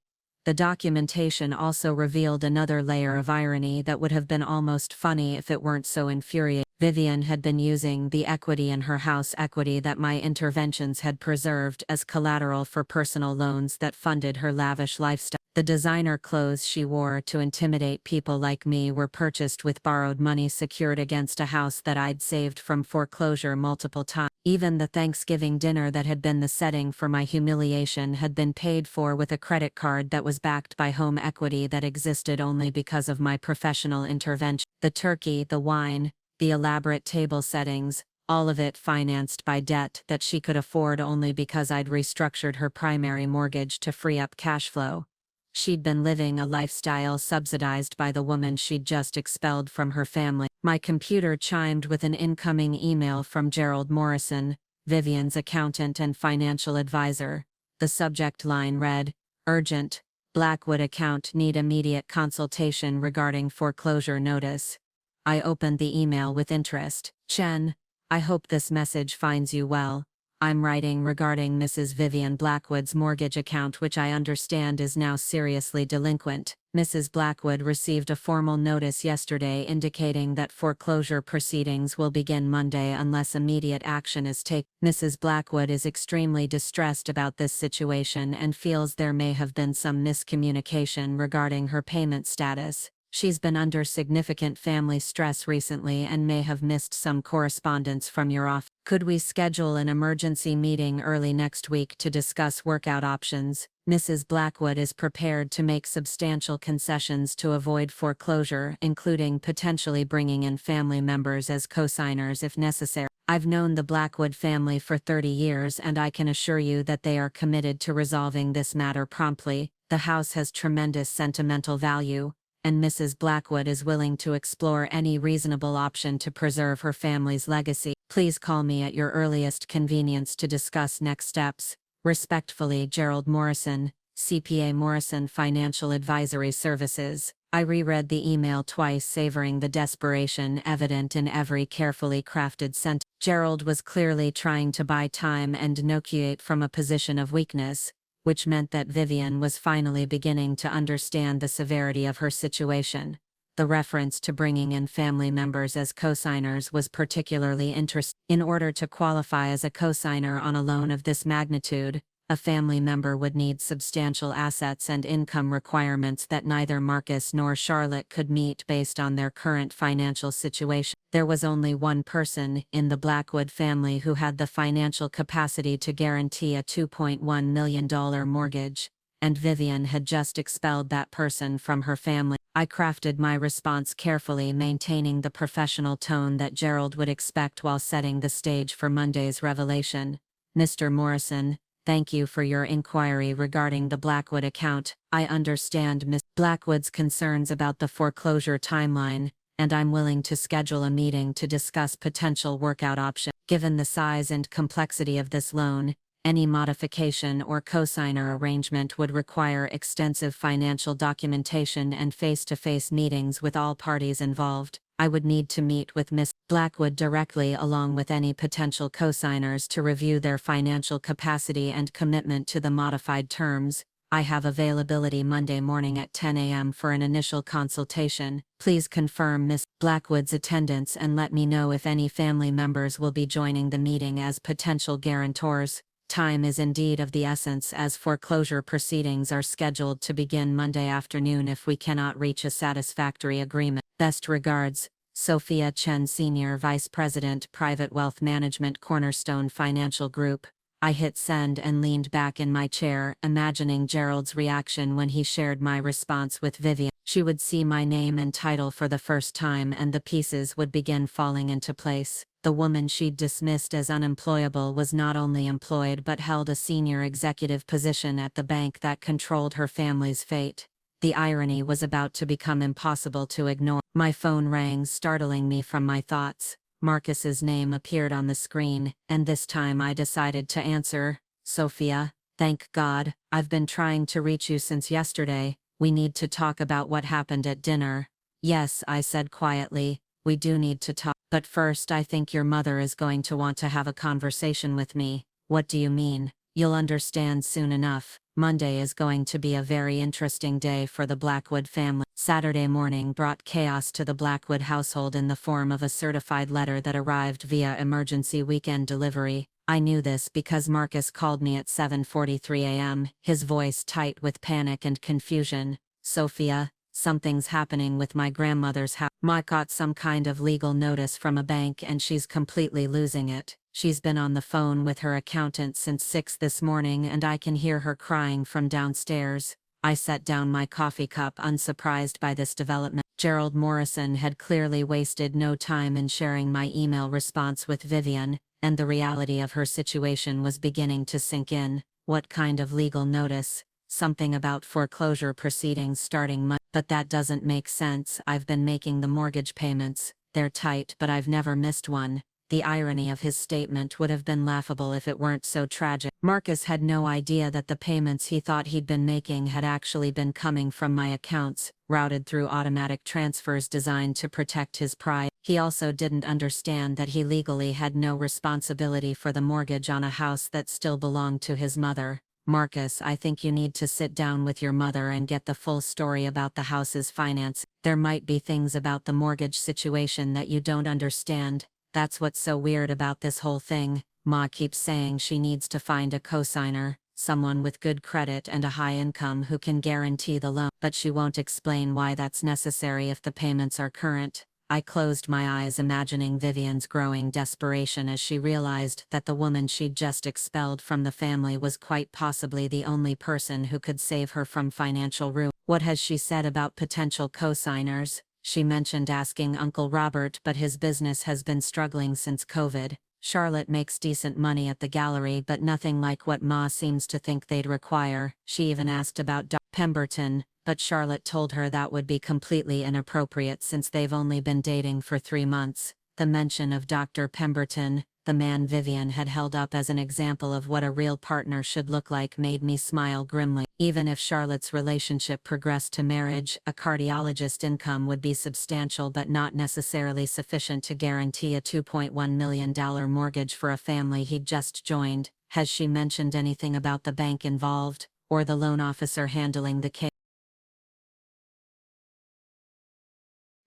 [SPEAKER 1] The documentation also revealed another layer of irony that would have been almost funny if it weren't so infuriating. Vivian had been using the equity in her house, equity that my interventions had preserved, as collateral for personal loans that funded her lavish lifestyle. The designer clothes she wore to intimidate people like me were purchased with borrowed money secured against a house that I'd saved from foreclosure multiple times. Even the Thanksgiving dinner that had been the setting for my humiliation had been paid for with a credit card that was backed by home equity that existed only because of my professional intervention. The turkey, the wine, the elaborate table settings, all of it financed by debt that she could afford only because I'd restructured her primary mortgage to free up cash flow. She'd been living a lifestyle subsidized by the woman she'd just expelled from her family. My computer chimed with an incoming email from Gerald Morrison, Vivian's accountant and financial advisor. The subject line read, "Urgent, Blackwood account need immediate consultation regarding foreclosure notice." I opened the email with interest. "Chen, I hope this message finds you well.
[SPEAKER 2] I'm writing regarding Mrs. Vivian Blackwood's mortgage account, which I understand is now seriously delinquent. Mrs. Blackwood received a formal notice yesterday indicating that foreclosure proceedings will begin Monday unless immediate action is taken. Mrs. Blackwood is extremely distressed about this situation and feels there may have been some miscommunication regarding her payment status. She's been under significant family stress recently and may have missed some correspondence from your office. Could we schedule an emergency meeting early next week to discuss workout options? Mrs. Blackwood is prepared to make substantial concessions to avoid foreclosure, including potentially bringing in family members as co-signers if necessary. I've known the Blackwood family for 30 years and I can assure you that they are committed to resolving this matter promptly. The house has tremendous sentimental value, and Mrs. Blackwood is willing to explore any reasonable option to preserve her family's legacy. Please call me at your earliest convenience to discuss next steps. Respectfully, Gerald Morrison, CPA Morrison Financial Advisory Services. I reread the email twice, savoring the desperation evident in every carefully crafted sentence. Gerald was clearly trying to buy time and inoculate from a position of weakness, which meant that Vivian was finally beginning to understand the severity of her situation. The reference to bringing in family members as co-signers was particularly interesting. In order to qualify as a co-signer on a loan of this magnitude, a family member would need substantial assets and income requirements that neither Marcus nor Charlotte could meet based on their current financial situation. There was only one person in the Blackwood family who had the financial capacity to guarantee a $2.1 million mortgage, and Vivian had just expelled that person from her family. I crafted my response carefully, maintaining the professional tone that Gerald would expect while setting the stage for Monday's revelation. Mr. Morrison, thank you for your inquiry regarding the Blackwood account. I understand Ms. Blackwood's concerns about the foreclosure timeline, and I'm willing to schedule a meeting to discuss potential workout options. Given the size and complexity of this loan, any modification or cosigner arrangement would require extensive financial documentation and face-to-face meetings with all parties involved. I would need to meet with Ms. Blackwood directly along with any potential cosigners to review their financial capacity and commitment to the modified terms. I have availability Monday morning at 10 a.m. for an initial consultation. Please confirm Ms. Blackwood's attendance and let me know if any family members will be joining the meeting as potential guarantors. Time is indeed of the essence, as foreclosure proceedings are scheduled to begin Monday afternoon if we cannot reach a satisfactory agreement. Best regards, Sophia Chen, Senior Vice President, Private Wealth Management, Cornerstone Financial Group. I hit send and leaned back in my chair, imagining Gerald's reaction when he shared my response with Vivian. She would see my name and title for the first time and the pieces would begin falling into place. The woman she'd dismissed as unemployable was not only employed but held a senior executive position at the bank that controlled her family's fate. The irony was about to become impossible to ignore. My phone rang, startling me from my thoughts. Marcus's name appeared on the screen, and this time I decided to answer. Sophia, thank God, I've been trying to reach you since yesterday. We need to talk about what happened at dinner. Yes, I said quietly, we do need to talk. But first, I think your mother is going to want to have a conversation with me. What do you mean? You'll understand soon enough. Monday is going to be a very interesting day for the Blackwood family. Saturday morning brought chaos to the Blackwood household in the form of a certified letter that arrived via emergency weekend delivery. I knew this because Marcus called me at 7:43 a.m., his voice tight with panic and confusion. Sophia, something's happening with my grandmother's house. Ma got some kind of legal notice from a bank and she's completely losing it. She's been on the phone with her accountant since 6 this morning and I can hear her crying from downstairs. I set down my coffee cup, unsurprised by this development. Gerald Morrison had clearly wasted no time in sharing my email response with Vivian, and the reality of her situation was beginning to sink in. What kind of legal notice? Something about foreclosure proceedings starting Monday. But that doesn't make sense. I've been making the mortgage payments. They're tight, but I've never missed one. The irony of his statement would have been laughable if it weren't so tragic. Marcus had no idea that the payments he thought he'd been making had actually been coming from my accounts, routed through automatic transfers designed to protect his pride. He also didn't understand that he legally had no responsibility for the mortgage on a house that still belonged to his mother. Marcus, I think you need to sit down with your mother and get the full story about the house's finance. There might be things about the mortgage situation that you don't understand. That's what's so weird about this whole thing. Ma keeps saying she needs to find a cosigner, someone with good credit and a high income who can guarantee the loan, but she won't explain why that's necessary if the payments are current. I closed my eyes imagining Vivian's growing desperation as she realized that the woman she'd just expelled from the family was quite possibly the only person who could save her from financial ruin. What has she said about potential cosigners? She mentioned asking Uncle Robert, but his business has been struggling since COVID. Charlotte makes decent money at the gallery, but nothing like what Ma seems to think they'd require. She even asked about Dr. Pemberton, but Charlotte told her that would be completely inappropriate since they've only been dating for 3 months. The mention of Dr. Pemberton, the man Vivian had held up as an example of what a real partner should look like, made me smile grimly. Even if Charlotte's relationship progressed to marriage, a cardiologist income would be substantial but not necessarily sufficient to guarantee a $2.1 million mortgage for a family he'd just joined. Has she mentioned anything about the bank involved, or the loan officer handling the case?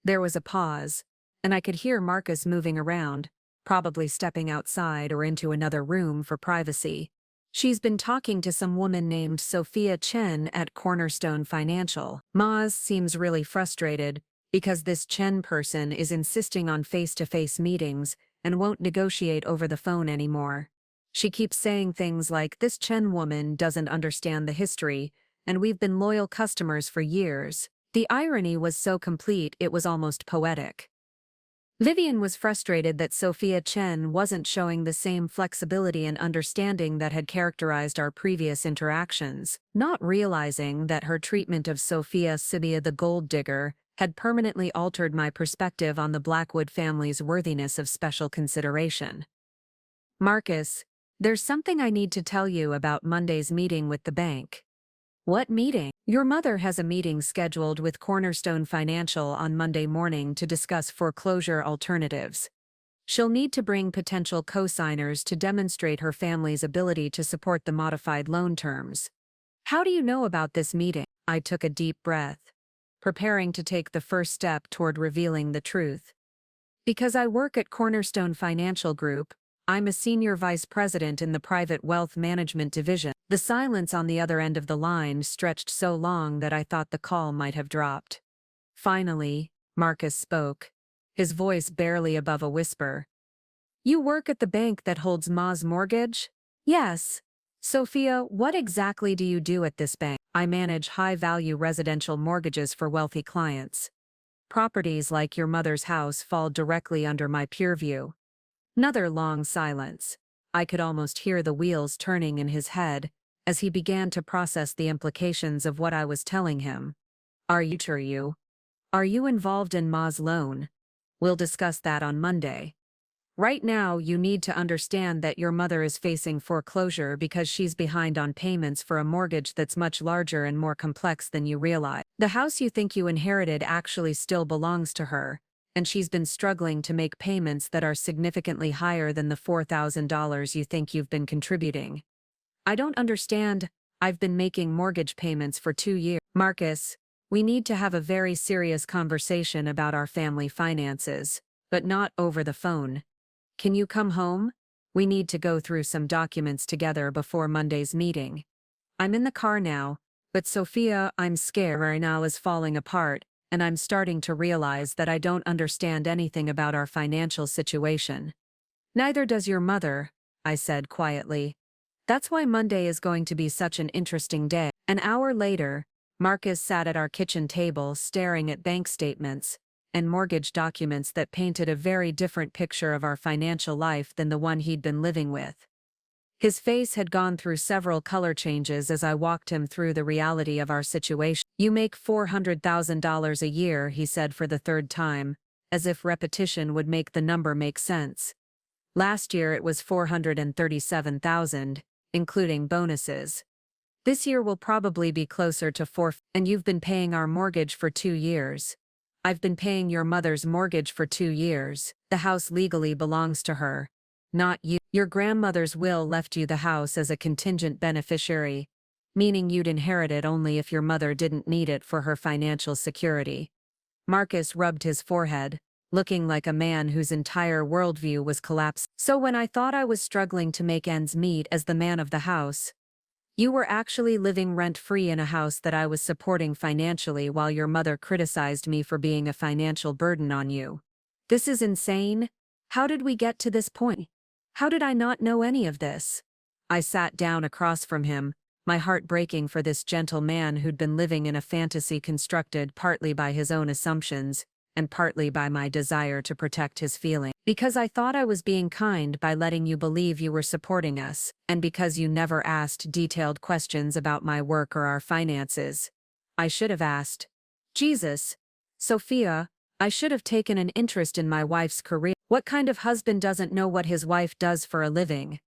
[SPEAKER 1] There was a pause, and I could hear Marcus moving around, probably stepping outside or into another room for privacy. She's been talking to some woman named Sophia Chen at Cornerstone Financial. Maz seems really frustrated because this Chen person is insisting on face-to-face meetings and won't negotiate over the phone anymore. She keeps saying things like, "This Chen woman doesn't understand the history, and we've been loyal customers for years." The irony was so complete it was almost poetic. Vivian was frustrated that Sophia Chen wasn't showing the same flexibility and understanding that had characterized our previous interactions, not realizing that her treatment of Sophia the gold digger had permanently altered my perspective on the Blackwood family's worthiness of special consideration. "Marcus, there's something I need to tell you about Monday's meeting with the bank." "What meeting?" "Your mother has a meeting scheduled with Cornerstone Financial on Monday morning to discuss foreclosure alternatives. She'll need to bring potential cosigners to demonstrate her family's ability to support the modified loan terms." "How do you know about this meeting?" I took a deep breath, preparing to take the first step toward revealing the truth. "Because I work at Cornerstone Financial Group. I'm a senior vice president in the private wealth management division." The silence on the other end of the line stretched so long that I thought the call might have dropped. Finally, Marcus spoke, his voice barely above a whisper. "You work at the bank that holds Ma's mortgage?" "Yes." "Sophia, what exactly do you do at this bank?" "I manage high-value residential mortgages for wealthy clients. Properties like your mother's house fall directly under my purview." Another long silence. I could almost hear the wheels turning in his head as he began to process the implications of what I was telling him. Are you involved in Ma's loan? We'll discuss that on Monday. Right now, you need to understand that your mother is facing foreclosure because she's behind on payments for a mortgage that's much larger and more complex than you realize. The house you think you inherited actually still belongs to her, and she's been struggling to make payments that are significantly higher than the $4,000 you think you've been contributing. "I don't understand. I've been making mortgage payments for 2 years. Marcus, we need to have a very serious conversation about our family finances, but not over the phone. Can you come home? We need to go through some documents together before Monday's meeting." I'm in the car now, but Sophia, I'm scared right now is falling apart, and I'm starting to realize that I don't understand anything about our financial situation. "Neither does your mother," I said quietly. "That's why Monday is going to be such an interesting day." An hour later, Marcus sat at our kitchen table staring at bank statements and mortgage documents that painted a very different picture of our financial life than the one he'd been living with. His face had gone through several color changes as I walked him through the reality of our situation. "You make $400,000 a year," he said for the third time, as if repetition would make the number make sense. Last year it was 437,000, including bonuses. This year will probably be closer to 4, and you've been paying our mortgage for 2 years. I've been paying your mother's mortgage for 2 years. The house legally belongs to her, not you. Your grandmother's will left you the house as a contingent beneficiary, meaning you'd inherit it only if your mother didn't need it for her financial security. Marcus rubbed his forehead, looking like a man whose entire worldview was collapsed. So when I thought I was struggling to make ends meet as the man of the house, you were actually living rent-free in a house that I was supporting financially while your mother criticized me for being a financial burden on you. This is insane. How did we get to this point? How did I not know any of this? I sat down across from him, my heart breaking for this gentle man who'd been living in a fantasy constructed partly by his own assumptions, and partly by my desire to protect his feelings. Because I thought I was being kind by letting you believe you were supporting us, and because you never asked detailed questions about my work or our finances. I should have asked. Jesus, Sophia, I should have taken an interest in my wife's career. What kind of husband doesn't know what his wife does for a living?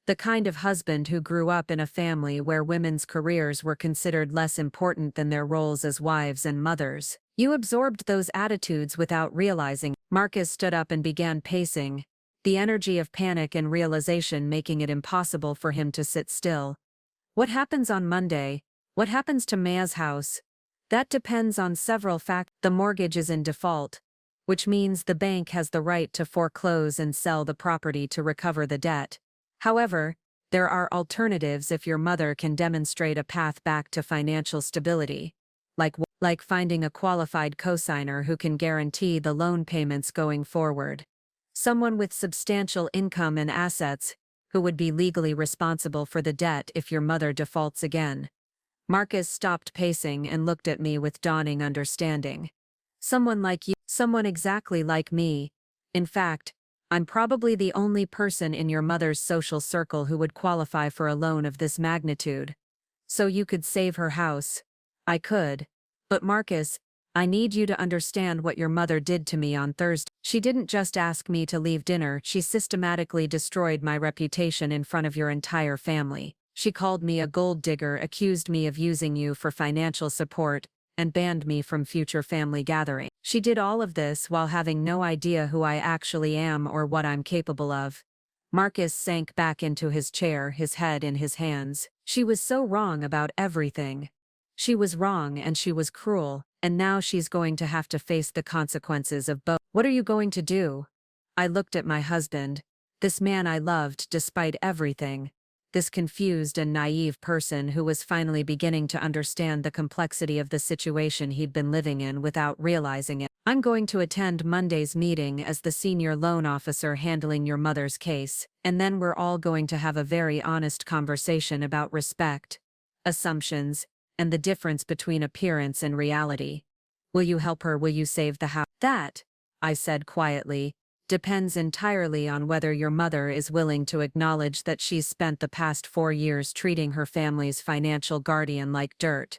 [SPEAKER 1] The kind of husband who grew up in a family where women's careers were considered less important than their roles as wives and mothers. You absorbed those attitudes without realizing. Marcus stood up and began pacing, the energy of panic and realization making it impossible for him to sit still. What happens on Monday? What happens to Maya's house? That depends on several factors. The mortgage is in default, which means the bank has the right to foreclose and sell the property to recover the debt. However, there are alternatives if your mother can demonstrate a path back to financial stability, like finding a qualified cosigner who can guarantee the loan payments going forward. Someone with substantial income and assets, who would be legally responsible for the debt if your mother defaults again. Marcus stopped pacing and looked at me with dawning understanding. Someone like you, someone exactly like me. In fact, I'm probably the only person in your mother's social circle who would qualify for a loan of this magnitude. So you could save her house. I could. But Marcus, I need you to understand what your mother did to me on Thursday. She didn't just ask me to leave dinner, she systematically destroyed my reputation in front of your entire family. She called me a gold digger, accused me of using you for financial support, and banned me from future family gatherings. She did all of this while having no idea who I actually am or what I'm capable of. Marcus sank back into his chair, his head in his hands. She was so wrong about everything. She was wrong and she was cruel, and now she's going to have to face the consequences of both. What are you going to do? I looked at my husband, this man I loved despite everything. This confused and naive person who was finally beginning to understand the complexity of the situation he'd been living in without realizing it. I'm going to attend Monday's meeting as the senior loan officer handling your mother's case, and then we're all going to have a very honest conversation about respect, assumptions, and the difference between appearance and reality. Will you help her? Will you save the house? That, I said quietly, depends entirely on whether your mother is willing to acknowledge that she's spent the past 4 years treating her family's financial guardian like dirt.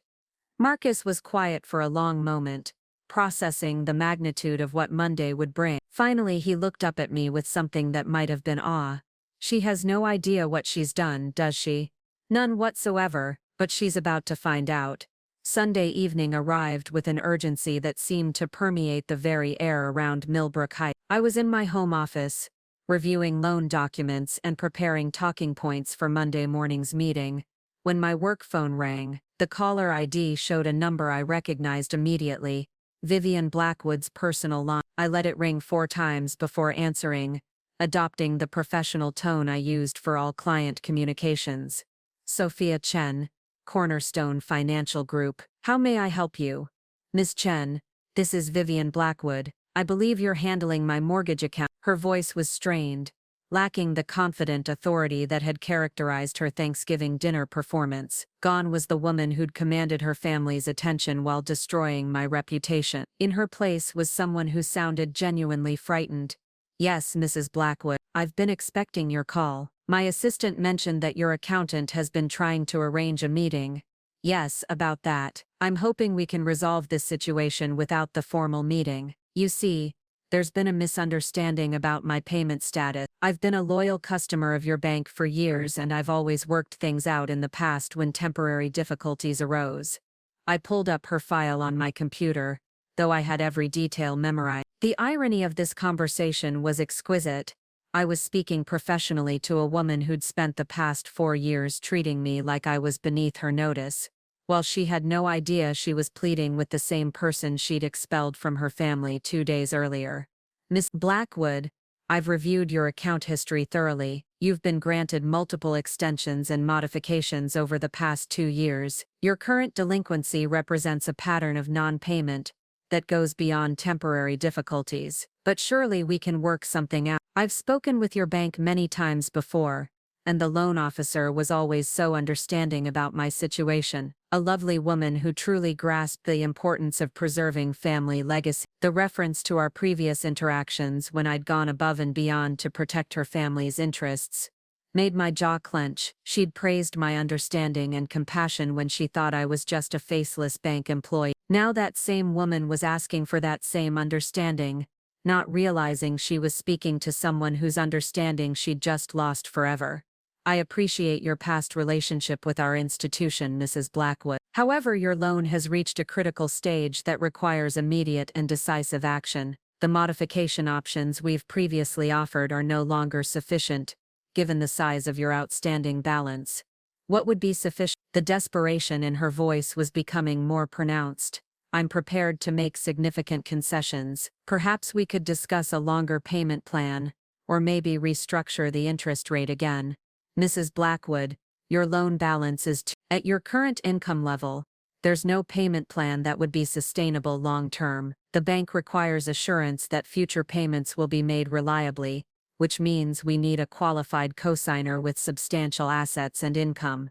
[SPEAKER 1] Marcus was quiet for a long moment, processing the magnitude of what Monday would bring. Finally he looked up at me with something that might have been awe. She has no idea what she's done, does she? None whatsoever, but she's about to find out. Sunday evening arrived with an urgency that seemed to permeate the very air around Millbrook Heights. I was in my home office, reviewing loan documents and preparing talking points for Monday morning's meeting, when my work phone rang. The caller ID showed a number I recognized immediately, Vivian Blackwood's personal line. I let it ring 4 times before answering, adopting the professional tone I used for all client communications. Sophia Chen, Cornerstone Financial Group. How may I help you? Miss Chen, this is Vivian Blackwood. I believe you're handling my mortgage account. Her voice was strained, lacking the confident authority that had characterized her Thanksgiving dinner performance. Gone was the woman who'd commanded her family's attention while destroying my reputation. In her place was someone who sounded genuinely frightened. Yes, Mrs. Blackwood, I've been expecting your call. My assistant mentioned that your accountant has been trying to arrange a meeting. Yes, about that. I'm hoping we can resolve this situation without the formal meeting. You see, There's been a misunderstanding about my payment status. I've been a loyal customer of your bank for years and I've always worked things out in the past when temporary difficulties arose. I pulled up her file on my computer, though I had every detail memorized. The irony of this conversation was exquisite. I was speaking professionally to a woman who'd spent the past 4 years treating me like I was beneath her notice, while she had no idea she was pleading with the same person she'd expelled from her family 2 days earlier. Miss Blackwood, I've reviewed your account history thoroughly. You've been granted multiple extensions and modifications over the past 2 years. Your current delinquency represents a pattern of non-payment that goes beyond temporary difficulties. But surely we can work something out. I've spoken with your bank many times before, and the loan officer was always so understanding about my situation. A lovely woman who truly grasped the importance of preserving family legacy. The reference to our previous interactions when I'd gone above and beyond to protect her family's interests made my jaw clench. She'd praised my understanding and compassion when she thought I was just a faceless bank employee. Now that same woman was asking for that same understanding, not realizing she was speaking to someone whose understanding she'd just lost forever. I appreciate your past relationship with our institution, Mrs. Blackwood. However, your loan has reached a critical stage that requires immediate and decisive action. The modification options we've previously offered are no longer sufficient, given the size of your outstanding balance. What would be sufficient? The desperation in her voice was becoming more pronounced. I'm prepared to make significant concessions. Perhaps we could discuss a longer payment plan, or maybe restructure the interest rate again. Mrs. Blackwood, your loan balance is at your current income level. There's no payment plan that would be sustainable long-term. The bank requires assurance that future payments will be made reliably, which means we need a qualified cosigner with substantial assets and income.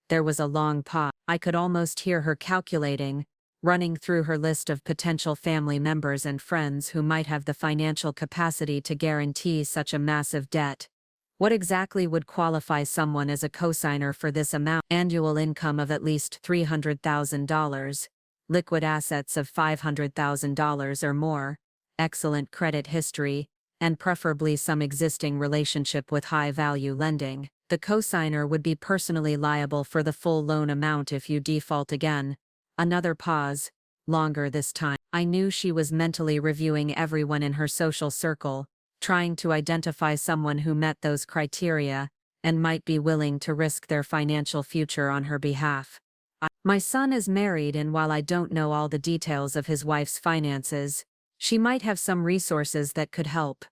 [SPEAKER 1] There was a long pause. I could almost hear her calculating, running through her list of potential family members and friends who might have the financial capacity to guarantee such a massive debt. What exactly would qualify someone as a cosigner for this amount? Annual income of at least $300,000, liquid assets of $500,000 or more, excellent credit history, and preferably some existing relationship with high-value lending. The cosigner would be personally liable for the full loan amount if you default again. Another pause, longer this time. I knew she was mentally reviewing everyone in her social circle, trying to identify someone who met those criteria and might be willing to risk their financial future on her behalf. My son is married, and while I don't know all the details of his wife's finances, she might have some resources that could help.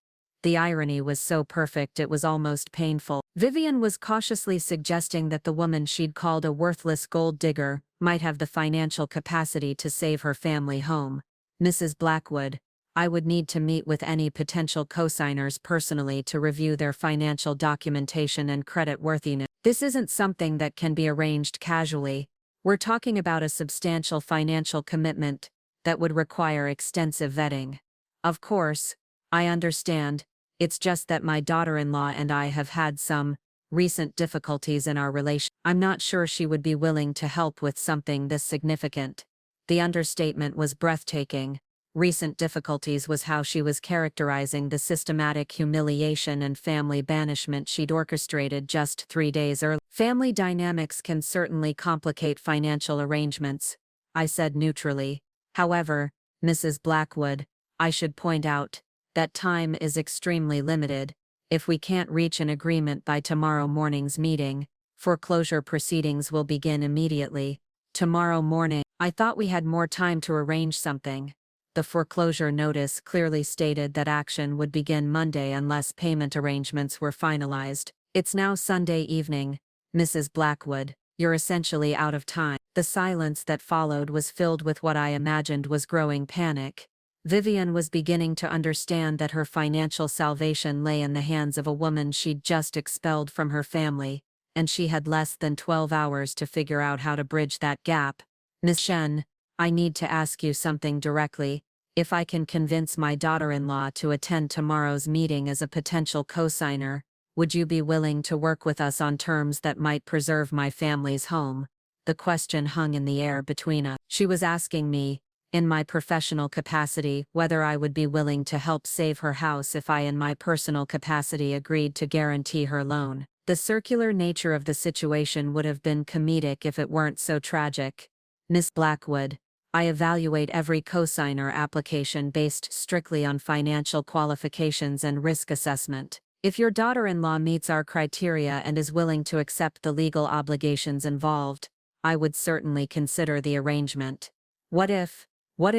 [SPEAKER 1] The irony was so perfect it was almost painful. Vivian was cautiously suggesting that the woman she'd called a worthless gold digger might have the financial capacity to save her family home. Mrs. Blackwood, I would need to meet with any potential cosigners personally to review their financial documentation and creditworthiness. This isn't something that can be arranged casually. We're talking about a substantial financial commitment that would require extensive vetting. Of course, I understand. It's just that my daughter-in-law and I have had some recent difficulties in our relation. I'm not sure she would be willing to help with something this significant. The understatement was breathtaking. Recent difficulties was how she was characterizing the systematic humiliation and family banishment she'd orchestrated just 3 days earlier. Family dynamics can certainly complicate financial arrangements, I said neutrally. However, Mrs. Blackwood, I should point out that time is extremely limited. If we can't reach an agreement by tomorrow morning's meeting, foreclosure proceedings will begin immediately. Tomorrow morning. I thought we had more time to arrange something. The foreclosure notice clearly stated that action would begin Monday unless payment arrangements were finalized. It's now Sunday evening, Mrs. Blackwood. You're essentially out of time. The silence that followed was filled with what I imagined was growing panic. Vivian was beginning to understand that her financial salvation lay in the hands of a woman she'd just expelled from her family, and she had less than 12 hours to figure out how to bridge that gap. Miss Shen, I need to ask you something directly. If I can convince my daughter-in-law to attend tomorrow's meeting as a potential cosigner, would you be willing to work with us on terms that might preserve my family's home? The question hung in the air between us. She was asking me, in my professional capacity, whether I would be willing to help save her house if I in my personal capacity agreed to guarantee her loan. The circular nature of the situation would have been comedic if it weren't so tragic. Miss Blackwood, I evaluate every cosigner application based strictly on financial qualifications and risk assessment. If your daughter-in-law meets our criteria and is willing to accept the legal obligations involved, I would certainly consider the arrangement. What if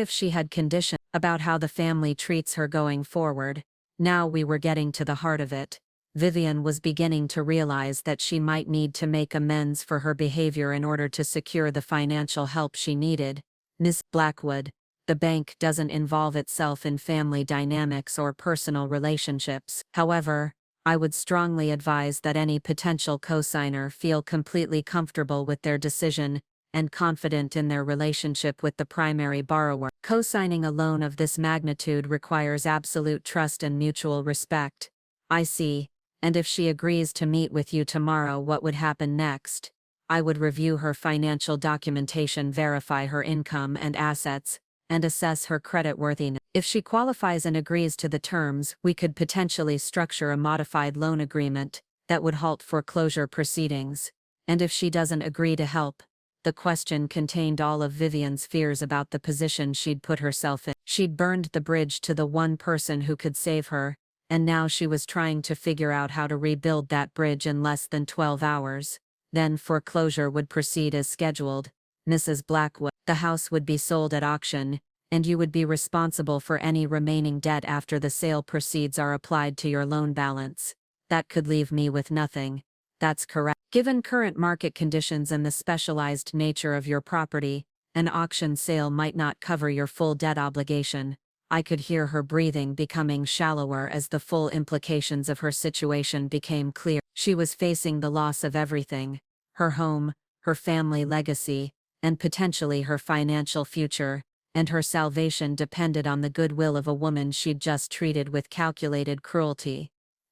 [SPEAKER 1] she had conditions about how the family treats her going forward? Now we were getting to the heart of it. Vivian was beginning to realize that she might need to make amends for her behavior in order to secure the financial help she needed. Miss Blackwood, the bank doesn't involve itself in family dynamics or personal relationships. However, I would strongly advise that any potential cosigner feel completely comfortable with their decision and confident in their relationship with the primary borrower. Co-signing a loan of this magnitude requires absolute trust and mutual respect. I see. And if she agrees to meet with you tomorrow, what would happen next? I would review her financial documentation, verify her income and assets, and assess her creditworthiness. If she qualifies and agrees to the terms, we could potentially structure a modified loan agreement that would halt foreclosure proceedings. And if she doesn't agree to help, the question contained all of Vivian's fears about the position she'd put herself in. She'd burned the bridge to the one person who could save her, and now she was trying to figure out how to rebuild that bridge in less than 12 hours. Then foreclosure would proceed as scheduled. Mrs. Blackwood, the house would be sold at auction, and you would be responsible for any remaining debt after the sale proceeds are applied to your loan balance. That could leave me with nothing. That's correct. Given current market conditions and the specialized nature of your property, an auction sale might not cover your full debt obligation. I could hear her breathing becoming shallower as the full implications of her situation became clear. She was facing the loss of everything: her home, her family legacy, and potentially her financial future, and her salvation depended on the goodwill of a woman she'd just treated with calculated cruelty.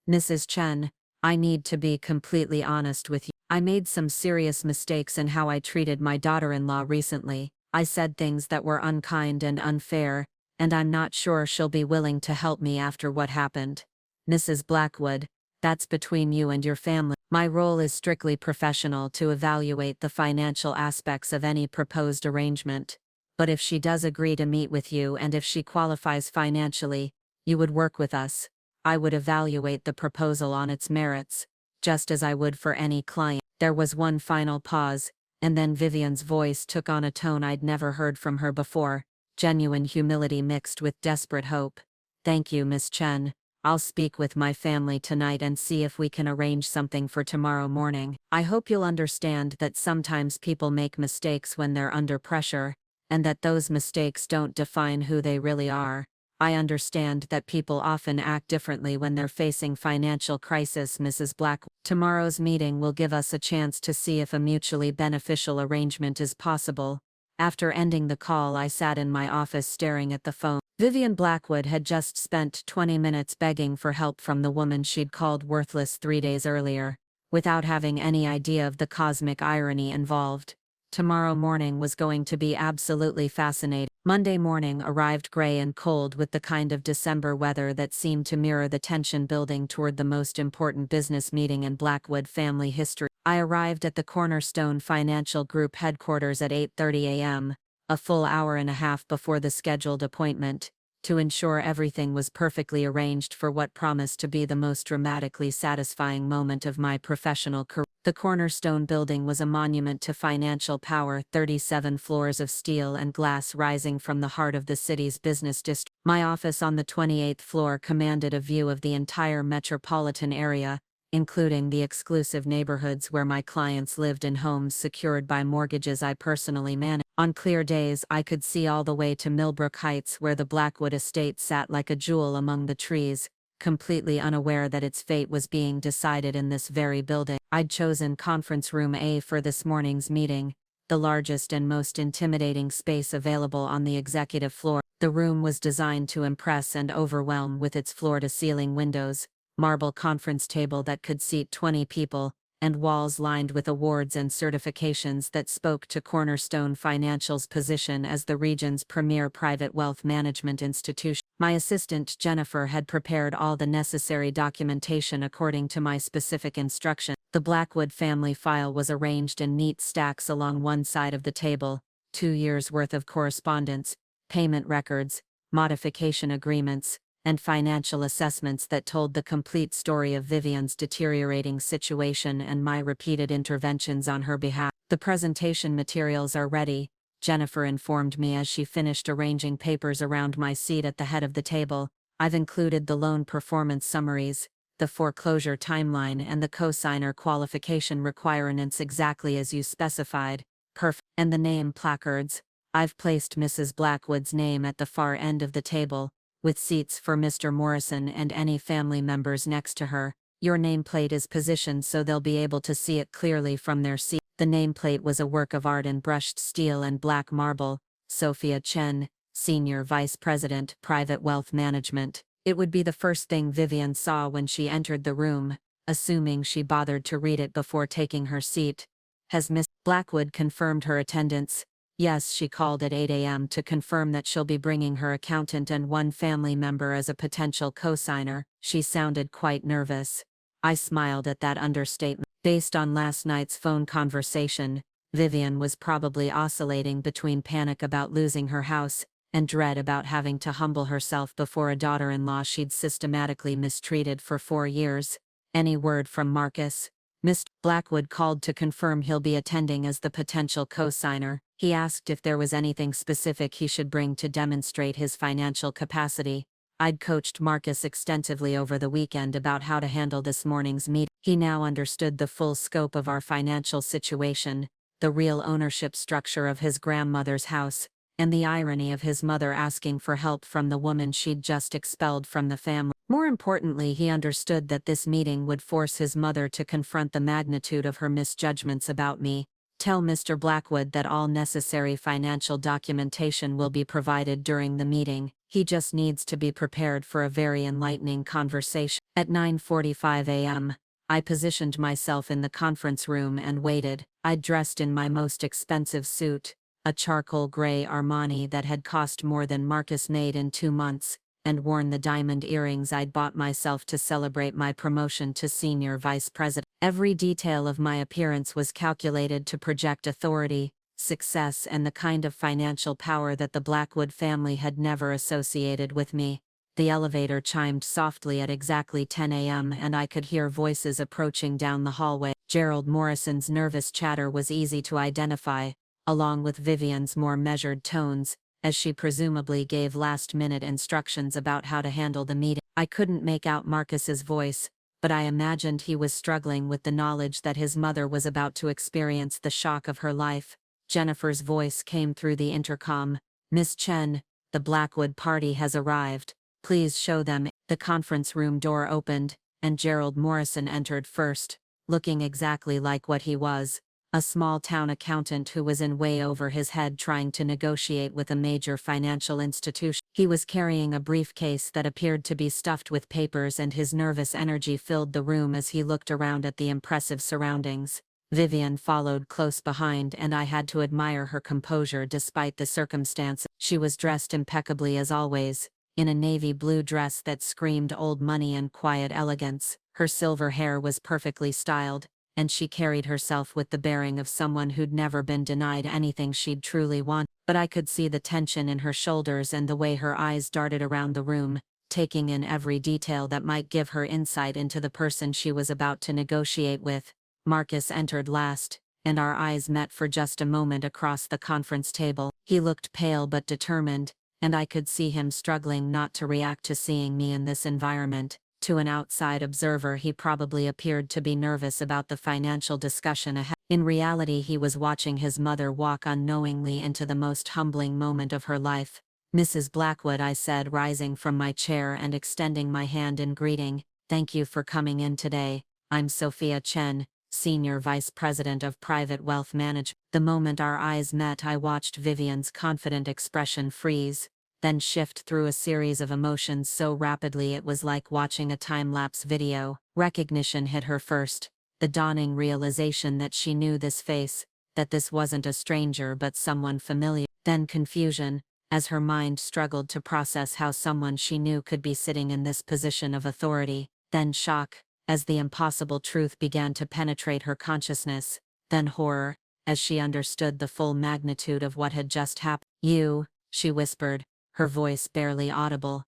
[SPEAKER 1] Mrs. Chen, I need to be completely honest with you. I made some serious mistakes in how I treated my daughter-in-law recently. I said things that were unkind and unfair, and I'm not sure she'll be willing to help me after what happened. Mrs. Blackwood, that's between you and your family. My role is strictly professional to evaluate the financial aspects of any proposed arrangement. But if she does agree to meet with you and if she qualifies financially, you would work with us. I would evaluate the proposal on its merits, just as I would for any client. There was one final pause, and then Vivian's voice took on a tone I'd never heard from her before. Genuine humility mixed with desperate hope. Thank you, Miss Chen. I'll speak with my family tonight and see if we can arrange something for tomorrow morning. I hope you'll understand that sometimes people make mistakes when they're under pressure, and that those mistakes don't define who they really are. I understand that people often act differently when they're facing financial crisis, Mrs. Black. Tomorrow's meeting will give us a chance to see if a mutually beneficial arrangement is possible. After ending the call, I sat in my office staring at the phone. Vivian Blackwood had just spent 20 minutes begging for help from the woman she'd called worthless 3 days earlier, without having any idea of the cosmic irony involved. Tomorrow morning was going to be absolutely fascinating. Monday morning arrived gray and cold with the kind of December weather that seemed to mirror the tension building toward the most important business meeting in Blackwood family history. I arrived at the Cornerstone Financial Group headquarters at 8:30 a.m., a full hour and a half before the scheduled appointment, to ensure everything was perfectly arranged for what promised to be the most dramatically satisfying moment of my professional career. The Cornerstone building was a monument to financial power, 37 floors of steel and glass rising from the heart of the city's business district. My office on the 28th floor commanded a view of the entire metropolitan area, including the exclusive neighborhoods where my clients lived in homes secured by mortgages I personally managed. On clear days, I could see all the way to Millbrook Heights, where the Blackwood estate sat like a jewel among the trees, completely unaware that its fate was being decided in this very building. I'd chosen Conference Room A for this morning's meeting, the largest and most intimidating space available on the executive floor. The room was designed to impress and overwhelm with its floor-to-ceiling windows, marble conference table that could seat 20 people,
[SPEAKER 2] and walls lined with awards and certifications that spoke to Cornerstone Financial's position as the region's premier private wealth management institution. My assistant Jennifer had prepared all the necessary documentation according to my specific instruction. The Blackwood family file was arranged in neat stacks along one side of the table, 2 years' worth of correspondence, payment records, modification agreements, and financial assessments that told the complete story of Vivian's deteriorating situation and my repeated interventions on her behalf. The presentation materials are ready, Jennifer informed me as she finished arranging papers around my seat at the head of the table. I've included the loan performance summaries, the foreclosure timeline, and the cosigner qualification requirements exactly as you specified. Perfect. And the name placards. I've placed Mrs. Blackwood's name at the far end of the table, with seats for Mr. Morrison and any family members next to her. Your nameplate is positioned so they'll be able to see it clearly from their seat. The nameplate was a work of art in brushed steel and black marble. Sophia Chen, Senior Vice President, Private Wealth Management. It would be the first thing Vivian saw when she entered the room, assuming she bothered to read it before taking her seat. Has Miss Blackwood confirmed her attendance? Yes, she called at 8 a.m. to confirm that she'll be bringing her accountant and one family member as a potential cosigner. She sounded quite nervous. I smiled at that understatement. Based on last night's phone conversation, Vivian was probably oscillating between panic about losing her house and dread about having to humble herself before a daughter-in-law she'd systematically mistreated for 4 years. Any word from Marcus? Mr. Blackwood called to confirm he'll be attending as the potential cosigner. He asked if there was anything specific he should bring to demonstrate his financial capacity. I'd coached Marcus extensively over the weekend about how to handle this morning's meeting. He now understood the full scope of our financial situation, the real ownership structure of his grandmother's house, and the irony of his mother asking for help from the woman she'd just expelled from the family. More importantly, he understood that this meeting would force his mother to confront the magnitude of her misjudgments about me. Tell Mr. Blackwood that all necessary financial documentation will be provided during the meeting. He just needs to be prepared for a very enlightening conversation. At 9:45 a.m., I positioned myself in the conference room and waited. I'd dressed in my most expensive suit, a charcoal gray Armani that had cost more than Marcus made in 2 months, and worn the diamond earrings I'd bought myself to celebrate my promotion to senior vice president. Every detail of my appearance was calculated to project authority, success, and the kind of financial power that the Blackwood family had never associated with me. The elevator chimed softly at exactly 10 a.m. and I could hear voices approaching down the hallway. Gerald Morrison's nervous chatter was easy to identify, along with Vivian's more measured tones, as she presumably gave last-minute instructions about how to handle the meeting. I couldn't make out Marcus's voice, but I imagined he was struggling with the knowledge that his mother was about to experience the shock of her life. Jennifer's voice came through the intercom. Miss Chen, the Blackwood party has arrived. Please show them. The conference room door opened, and Gerald Morrison entered first, looking exactly like what he was, a small-town accountant who was in way over his head trying to negotiate with a major financial institution. He was carrying a briefcase that appeared to be stuffed with papers, and his nervous energy filled the room as he looked around at the impressive surroundings. Vivian followed close behind, and I had to admire her composure despite the circumstances. She was dressed impeccably as always, in a navy blue dress that screamed old money and quiet elegance. Her silver hair was perfectly styled, and she carried herself with the bearing of someone who'd never been denied anything she'd truly wanted. But I could see the tension in her shoulders and the way her eyes darted around the room, taking in every detail that might give her insight into the person she was about to negotiate with. Marcus entered last, and our eyes met for just a moment across the conference table. He looked pale but determined, and I could see him struggling not to react to seeing me in this environment. To an outside observer, he probably appeared to be nervous about the financial discussion ahead. In reality, he was watching his mother walk unknowingly into the most humbling moment of her life. Mrs. Blackwood, I said, rising from my chair and extending my hand in greeting, thank you for coming in today. I'm Sophia Chen, Senior Vice President of Private Wealth Management. The moment our eyes met, I watched Vivian's confident expression freeze, then shift through a series of emotions so rapidly it was like watching a time-lapse video. Recognition hit her first, the dawning realization that she knew this face, that this wasn't a stranger but someone familiar. Then confusion, as her mind struggled to process how someone she knew could be sitting in this position of authority. Then shock, as the impossible truth began to penetrate her consciousness. Then horror, as she understood the full magnitude of what had just happened. "You," she whispered, her voice barely audible.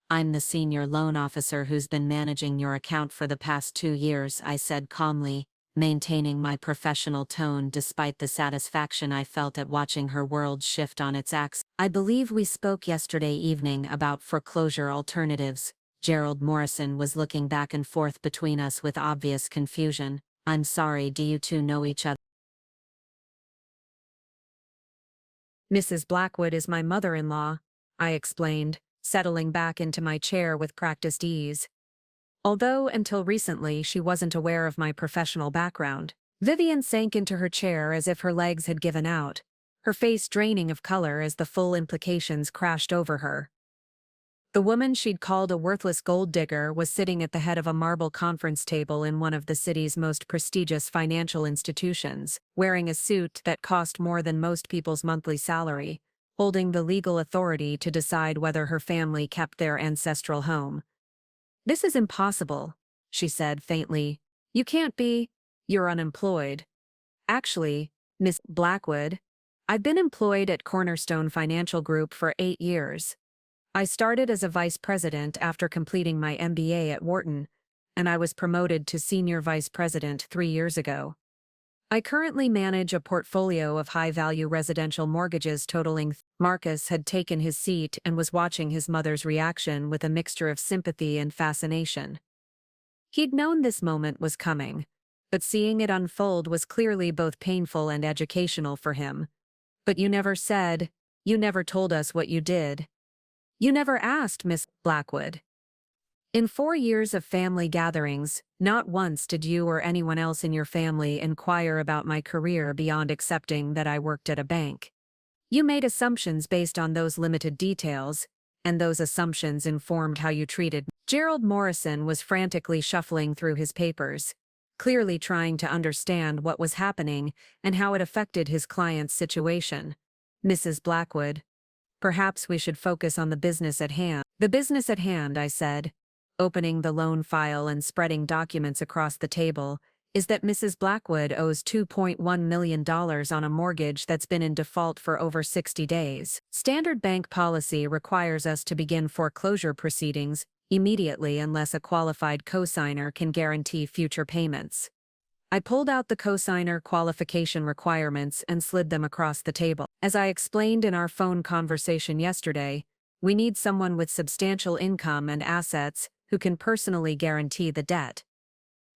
[SPEAKER 2] I'm the senior loan officer who's been managing your account for the past 2 years," I said calmly, maintaining my professional tone despite the satisfaction I felt at watching her world shift on its axis. "I believe we spoke yesterday evening about foreclosure alternatives." Gerald Morrison was looking back and forth between us with obvious confusion. "I'm sorry, do you two know each other?"
[SPEAKER 1] Mrs. Blackwood is my mother-in-law, I explained, settling back into my chair with practiced ease. Although until recently she wasn't aware of my professional background. Vivian sank into her chair as if her legs had given out, her face draining of color as the full implications crashed over her. The woman she'd called a worthless gold digger was sitting at the head of a marble conference table in one of the city's most prestigious financial institutions, wearing a suit that cost more than most people's monthly salary, holding the legal authority to decide whether her family kept their ancestral home. "This is impossible," she said faintly. "You can't be. You're unemployed." "Actually, Miss Blackwood, I've been employed at Cornerstone Financial Group for 8 years. I started as a vice president after completing my MBA at Wharton, and I was promoted to senior vice president 3 years ago. I currently manage a portfolio of high-value residential mortgages totaling. Marcus had taken his seat and was watching his mother's reaction with a mixture of sympathy and fascination. He'd known this moment was coming, but seeing it unfold was clearly both painful and educational for him. "But you never told us what you did. You never asked, Miss Blackwood. In 4 years of family gatherings, not once did you or anyone else in your family inquire about my career beyond accepting that I worked at a bank. You made assumptions based on those limited details, and those assumptions informed how you treated me." Gerald Morrison was frantically shuffling through his papers, clearly trying to understand what was happening and how it affected his client's situation. "Mrs. Blackwood, perhaps we should focus on the business at hand." "The business at hand," I said, opening the loan file and spreading documents across the table, "is that Mrs. Blackwood owes $2.1 million on a mortgage that's been in default for over 60 days. Standard bank policy requires us to begin foreclosure proceedings immediately unless a qualified cosigner can guarantee future payments." I pulled out the cosigner qualification requirements and slid them across the table. "As I explained in our phone conversation yesterday, we need someone with substantial income and assets who can personally guarantee the debt."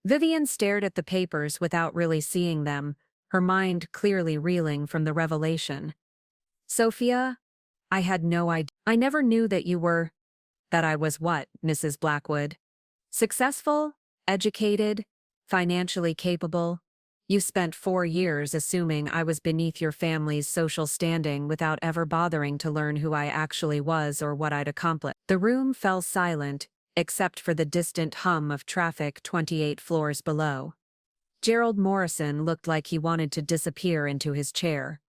[SPEAKER 1] Vivian stared at the papers without really seeing them, her mind clearly reeling from the revelation. "Sophia, I had no idea. I never knew that you were—" "That I was what, Mrs. Blackwood?" "Successful, educated, financially capable. You spent 4 years assuming I was beneath your family's social standing without ever bothering to learn who I actually was or what I'd accomplished." The room fell silent, except for the distant hum of traffic 28 floors below. Gerald Morrison looked like he wanted to disappear into his chair.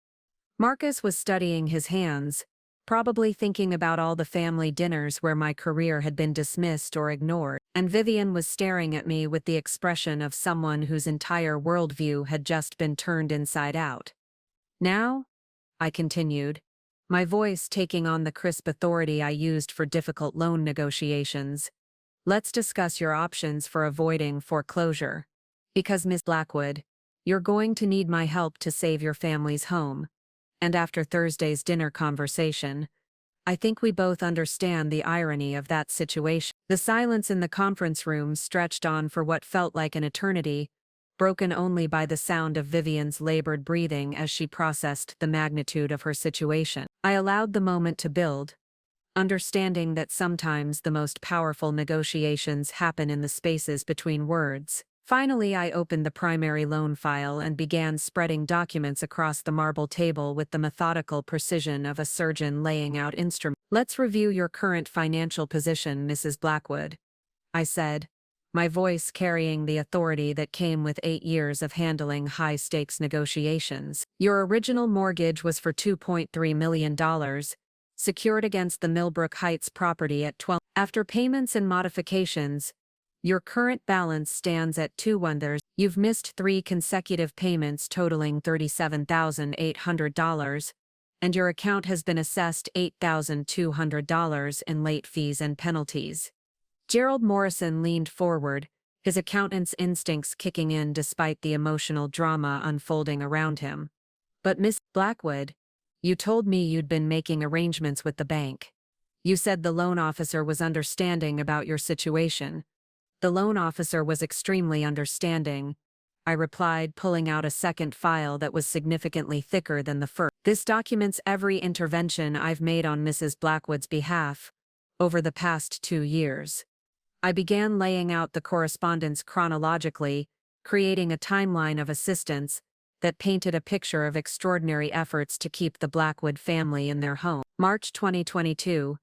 [SPEAKER 1] Marcus was studying his hands, probably thinking about all the family dinners where my career had been dismissed or ignored, and Vivian was staring at me with the expression of someone whose entire worldview had just been turned inside out. "Now," I continued, my voice taking on the crisp authority I used for difficult loan negotiations, "let's discuss your options for avoiding foreclosure. Because, Miss Blackwood, you're going to need my help to save your family's home. And after Thursday's dinner conversation, I think we both understand the irony of that situation." The silence in the conference room stretched on for what felt like an eternity, broken only by the sound of Vivian's labored breathing as she processed the magnitude of her situation. I allowed the moment to build, understanding that sometimes the most powerful negotiations happen in the spaces between words. Finally, I opened the primary loan file and began spreading documents across the marble table with the methodical precision of a surgeon laying out instruments. "Let's review your current financial position, Mrs. Blackwood," I said, my voice carrying the authority that came with 8 years of handling high-stakes negotiations. Your original mortgage was for $2.3 million, secured against the Millbrook Heights property at 12. After payments and modifications, your current balance stands at $2 million. You've missed 3 consecutive payments totaling $37,800, and your account has been assessed $8,200 in late fees and penalties. Gerald Morrison leaned forward, his accountant's instincts kicking in despite the emotional drama unfolding around him. But Miss Blackwood, you told me you'd been making arrangements with the bank. You said the loan officer was understanding about your situation. The loan officer was extremely understanding, I replied, pulling out a second file that was significantly thicker than the first. This documents every intervention I've made on Mrs. Blackwood's behalf over the past 2 years. I began laying out the correspondence chronologically, creating a timeline of assistance that painted a picture of extraordinary efforts to keep the Blackwood family in their home. March 2022,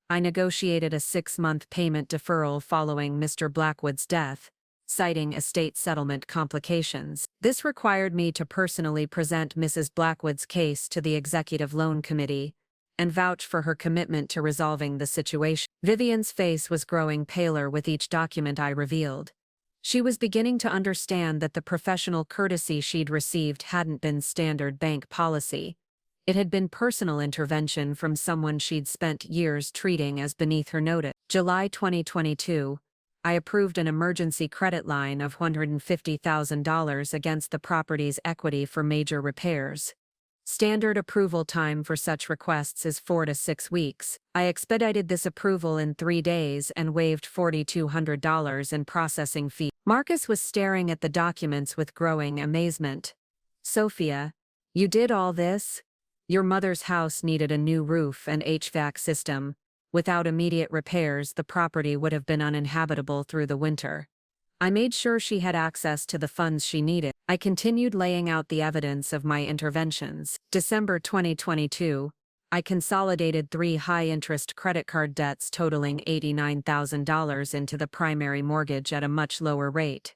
[SPEAKER 1] I negotiated a 6-month payment deferral following Mr. Blackwood's death, citing estate settlement complications. This required me to personally present Mrs. Blackwood's case to the Executive Loan Committee and vouch for her commitment to resolving the situation. Vivian's face was growing paler with each document I revealed. She was beginning to understand that the professional courtesy she'd received hadn't been standard bank policy. It had been personal intervention from someone she'd spent years treating as beneath her notice. July 2022, I approved an emergency credit line of $150,000 against the property's equity for major repairs. Standard approval time for such requests is 4 to 6 weeks. I expedited this approval in 3 days and waived $4,200 in processing fees. Marcus was staring at the documents with growing amazement. Sophia, you did all this? Your mother's house needed a new roof and HVAC system. Without immediate repairs, the property would have been uninhabitable through the winter. I made sure she had access to the funds she needed. I continued laying out the evidence of my interventions. December 2022, I consolidated 3 high-interest credit card debts totaling $89,000 into the primary mortgage at a much lower rate.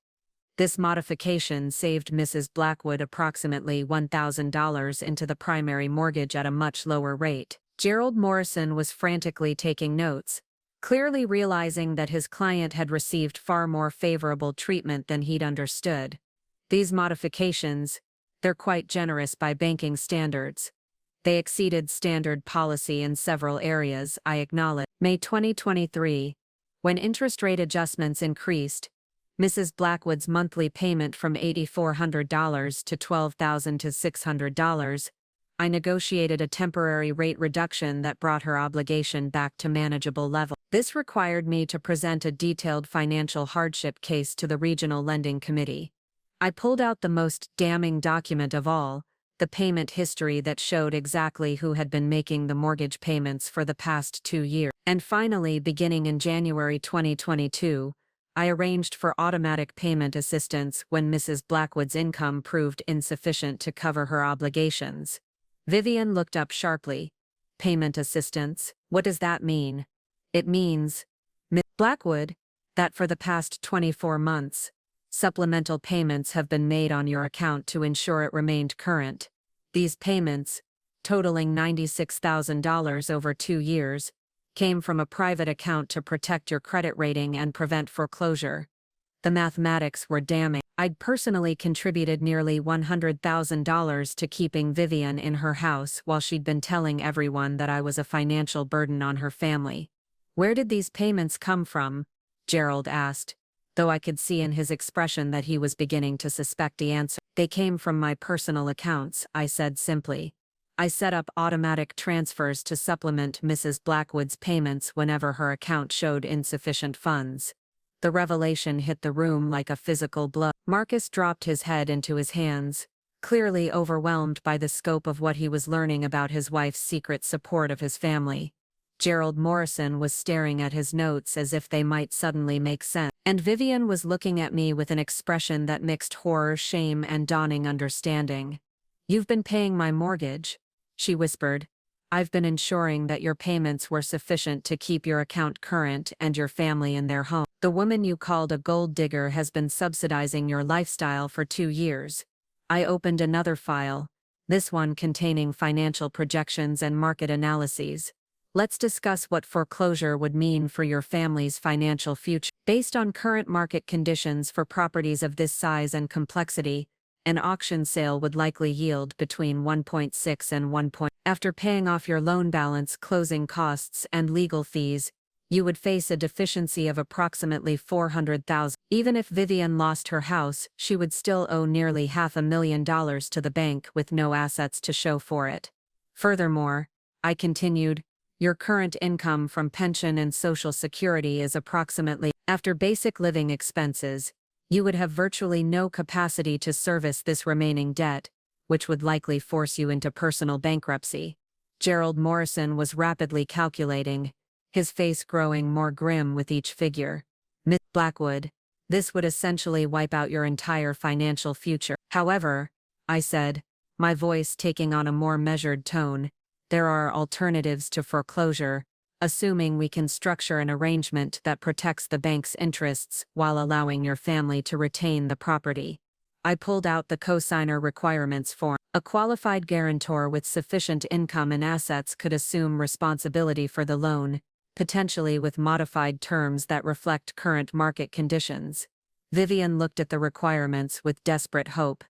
[SPEAKER 1] This modification saved Mrs. Blackwood approximately $1,000 into the primary mortgage at a much lower rate. Gerald Morrison was frantically taking notes, clearly realizing that his client had received far more favorable treatment than he'd understood. These modifications, they're quite generous by banking standards. They exceeded standard policy in several areas, I acknowledge. May 2023, when interest rate adjustments increased, Mrs. Blackwood's monthly payment from $8,400 to $12,600, I negotiated a temporary rate reduction that brought her obligation back to manageable level. This required me to present a detailed financial hardship case to the Regional Lending Committee. I pulled out the most damning document of all, the payment history that showed exactly who had been making the mortgage payments for the past 2 years. And finally, beginning in January 2022, I arranged for automatic payment assistance when Mrs. Blackwood's income proved insufficient to cover her obligations. Vivian looked up sharply. Payment assistance? What does that mean? It means, Miss Blackwood, that for the past 24 months, supplemental payments have been made on your account to ensure it remained current. These payments, totaling $96,000 over 2 years, came from a private account to protect your credit rating and prevent foreclosure. The mathematics were damning. I'd personally contributed nearly $100,000 to keeping Vivian in her house while she'd been telling everyone that I was a financial burden on her family. Where did these payments come from? Gerald asked, though I could see in his expression that he was beginning to suspect the answer. They came from my personal accounts, I said simply. I set up automatic transfers to supplement Mrs. Blackwood's payments whenever her account showed insufficient funds. The revelation hit the room like a physical blow. Marcus dropped his head into his hands, clearly overwhelmed by the scope of what he was learning about his wife's secret support of his family. Gerald Morrison was staring at his notes as if they might suddenly make sense. And Vivian was looking at me with an expression that mixed horror, shame, and dawning understanding. You've been paying my mortgage, she whispered. I've been ensuring that your payments were sufficient to keep your account current and your family in their home. The woman you called a gold digger has been subsidizing your lifestyle for 2 years. I opened another file, this one containing financial projections and market analyses. Let's discuss what foreclosure would mean for your family's financial future. Based on current market conditions for properties of this size and complexity, an auction sale would likely yield between 1.6 and 1. After paying off your loan balance, closing costs, and legal fees, you would face a deficiency of approximately $400,000. Even if Vivian lost her house, she would still owe nearly $500,000 to the bank with no assets to show for it. Furthermore, I continued, your current income from pension and Social Security is approximately, after basic living expenses, you would have virtually no capacity to service this remaining debt, which would likely force you into personal bankruptcy. Gerald Morrison was rapidly calculating, his face growing more grim with each figure. Miss Blackwood, this would essentially wipe out your entire financial future. However, I said, my voice taking on a more measured tone, there are alternatives to foreclosure, assuming we can structure an arrangement that protects the bank's interests while allowing your family to retain the property. I pulled out the cosigner requirements form. A qualified guarantor with sufficient income and assets could assume responsibility for the loan, potentially with modified terms that reflect current market conditions. Vivian looked at the requirements with desperate hope.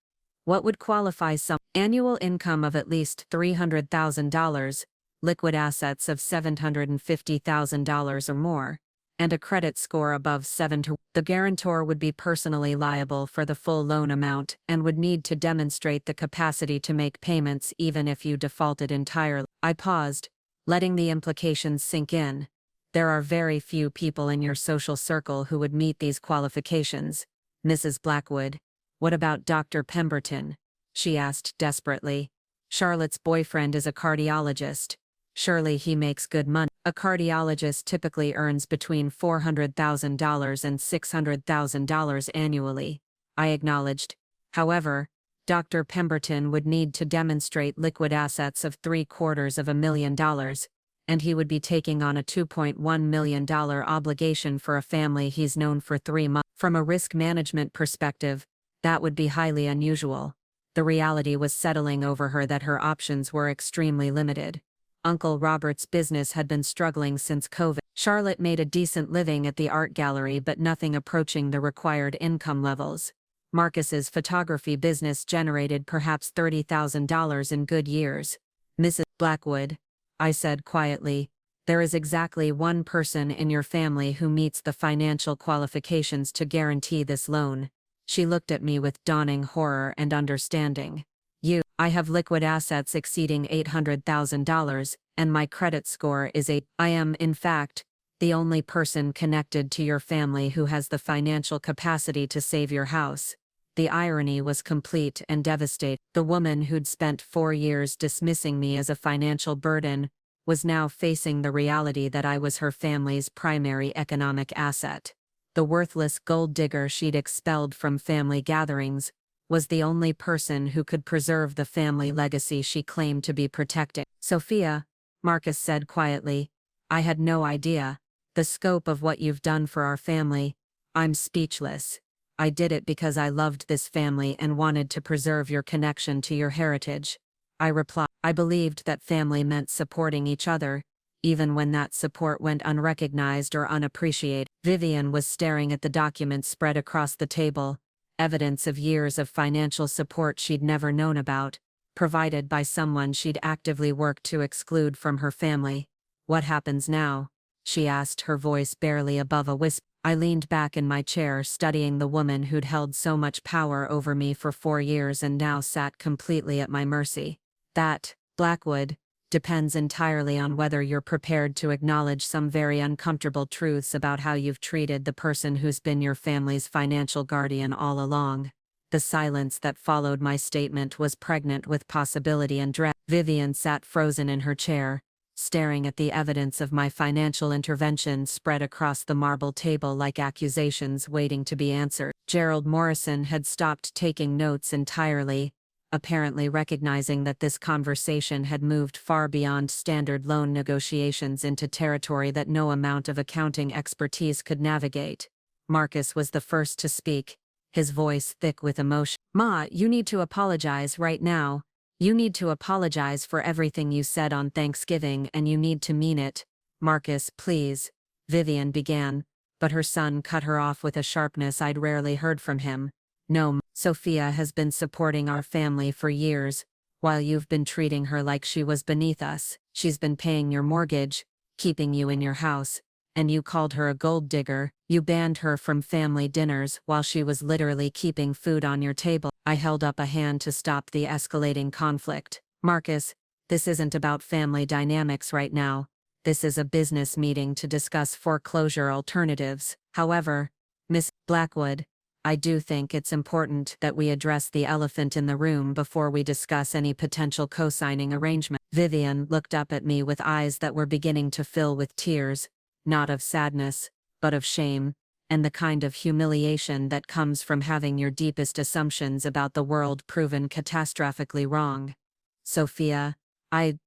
[SPEAKER 1] What would qualify? Some annual income of at least $300,000, liquid assets of $750,000 or more, and a credit score above 700. The guarantor would be personally liable for the full loan amount and would need to demonstrate the capacity to make payments even if you defaulted entirely. I paused, letting the implications sink in. There are very few people in your social circle who would meet these qualifications. Mrs. Blackwood, what about Dr. Pemberton? She asked desperately. Charlotte's boyfriend is a cardiologist. Surely he makes good money. A cardiologist typically earns between $400,000 and $600,000 annually, I acknowledged. However, Dr. Pemberton would need to demonstrate liquid assets of $750,000, and he would be taking on a $2.1 million obligation for a family he's known for 3 months. From a risk management perspective, that would be highly unusual. The reality was settling over her that her options were extremely limited. Uncle Robert's business had been struggling since COVID. Charlotte made a decent living at the art gallery but nothing approaching the required income levels. Marcus's photography business generated perhaps $30,000 in good years. Mrs. Blackwood, I said quietly, there is exactly one person in your family who meets the financial qualifications to guarantee this loan. She looked at me with dawning horror and understanding. You. I have liquid assets exceeding $800,000, and my credit score is 8. I am, in fact, the only person connected to your family who has the financial capacity to save your house. The irony was complete and devastating. The woman who'd spent 4 years dismissing me as a financial burden was now facing the reality that I was her family's primary economic asset. The worthless gold digger she'd expelled from family gatherings was the only person who could preserve the family legacy she claimed to be protecting. Sophia, Marcus said quietly, I had no idea the scope of what you've done for our family. I'm speechless. I did it because I loved this family and wanted to preserve your connection to your heritage. I replied, I believed that family meant supporting each other, even when that support went unrecognized or unappreciated. Vivian was staring at the documents spread across the table, evidence of years of financial support she'd never known about, provided by someone she'd actively worked to exclude from her family. What happens now? She asked, her voice barely above a whisper. I leaned back in my chair, studying the woman who'd held so much power over me for 4 years and now sat completely at my mercy. That, Blackwood, depends entirely on whether you're prepared to acknowledge some very uncomfortable truths about how you've treated the person who's been your family's financial guardian all along. The silence that followed my statement was pregnant with possibility and dread. Vivian sat frozen in her chair, staring at the evidence of my financial intervention spread across the marble table like accusations waiting to be answered. Gerald Morrison had stopped taking notes entirely, apparently recognizing that this conversation had moved far beyond standard loan negotiations into territory that no amount of accounting expertise could navigate. Marcus was the first to speak, his voice thick with emotion. "Ma, you need to apologize right now. You need to apologize for everything you said on Thanksgiving, and you need to mean it." "Marcus, please," Vivian began, but her son cut her off with a sharpness I'd rarely heard from him. "No, Sophia has been supporting our family for years, while you've been treating her like she was beneath us. She's been paying your mortgage, keeping you in your house, and you called her a gold digger. You banned her from family dinners while she was literally keeping food on your table." I held up a hand to stop the escalating conflict. "Marcus, this isn't about family dynamics right now. This is a business meeting to discuss foreclosure alternatives. However, Miss Blackwood, I do think it's important that we address the elephant in the room before we discuss any potential co-signing arrangement." Vivian looked up at me with eyes that were beginning to fill with tears, not of sadness, but of shame, and the kind of humiliation that comes from having your deepest assumptions about the world proven catastrophically wrong. "Sophia, I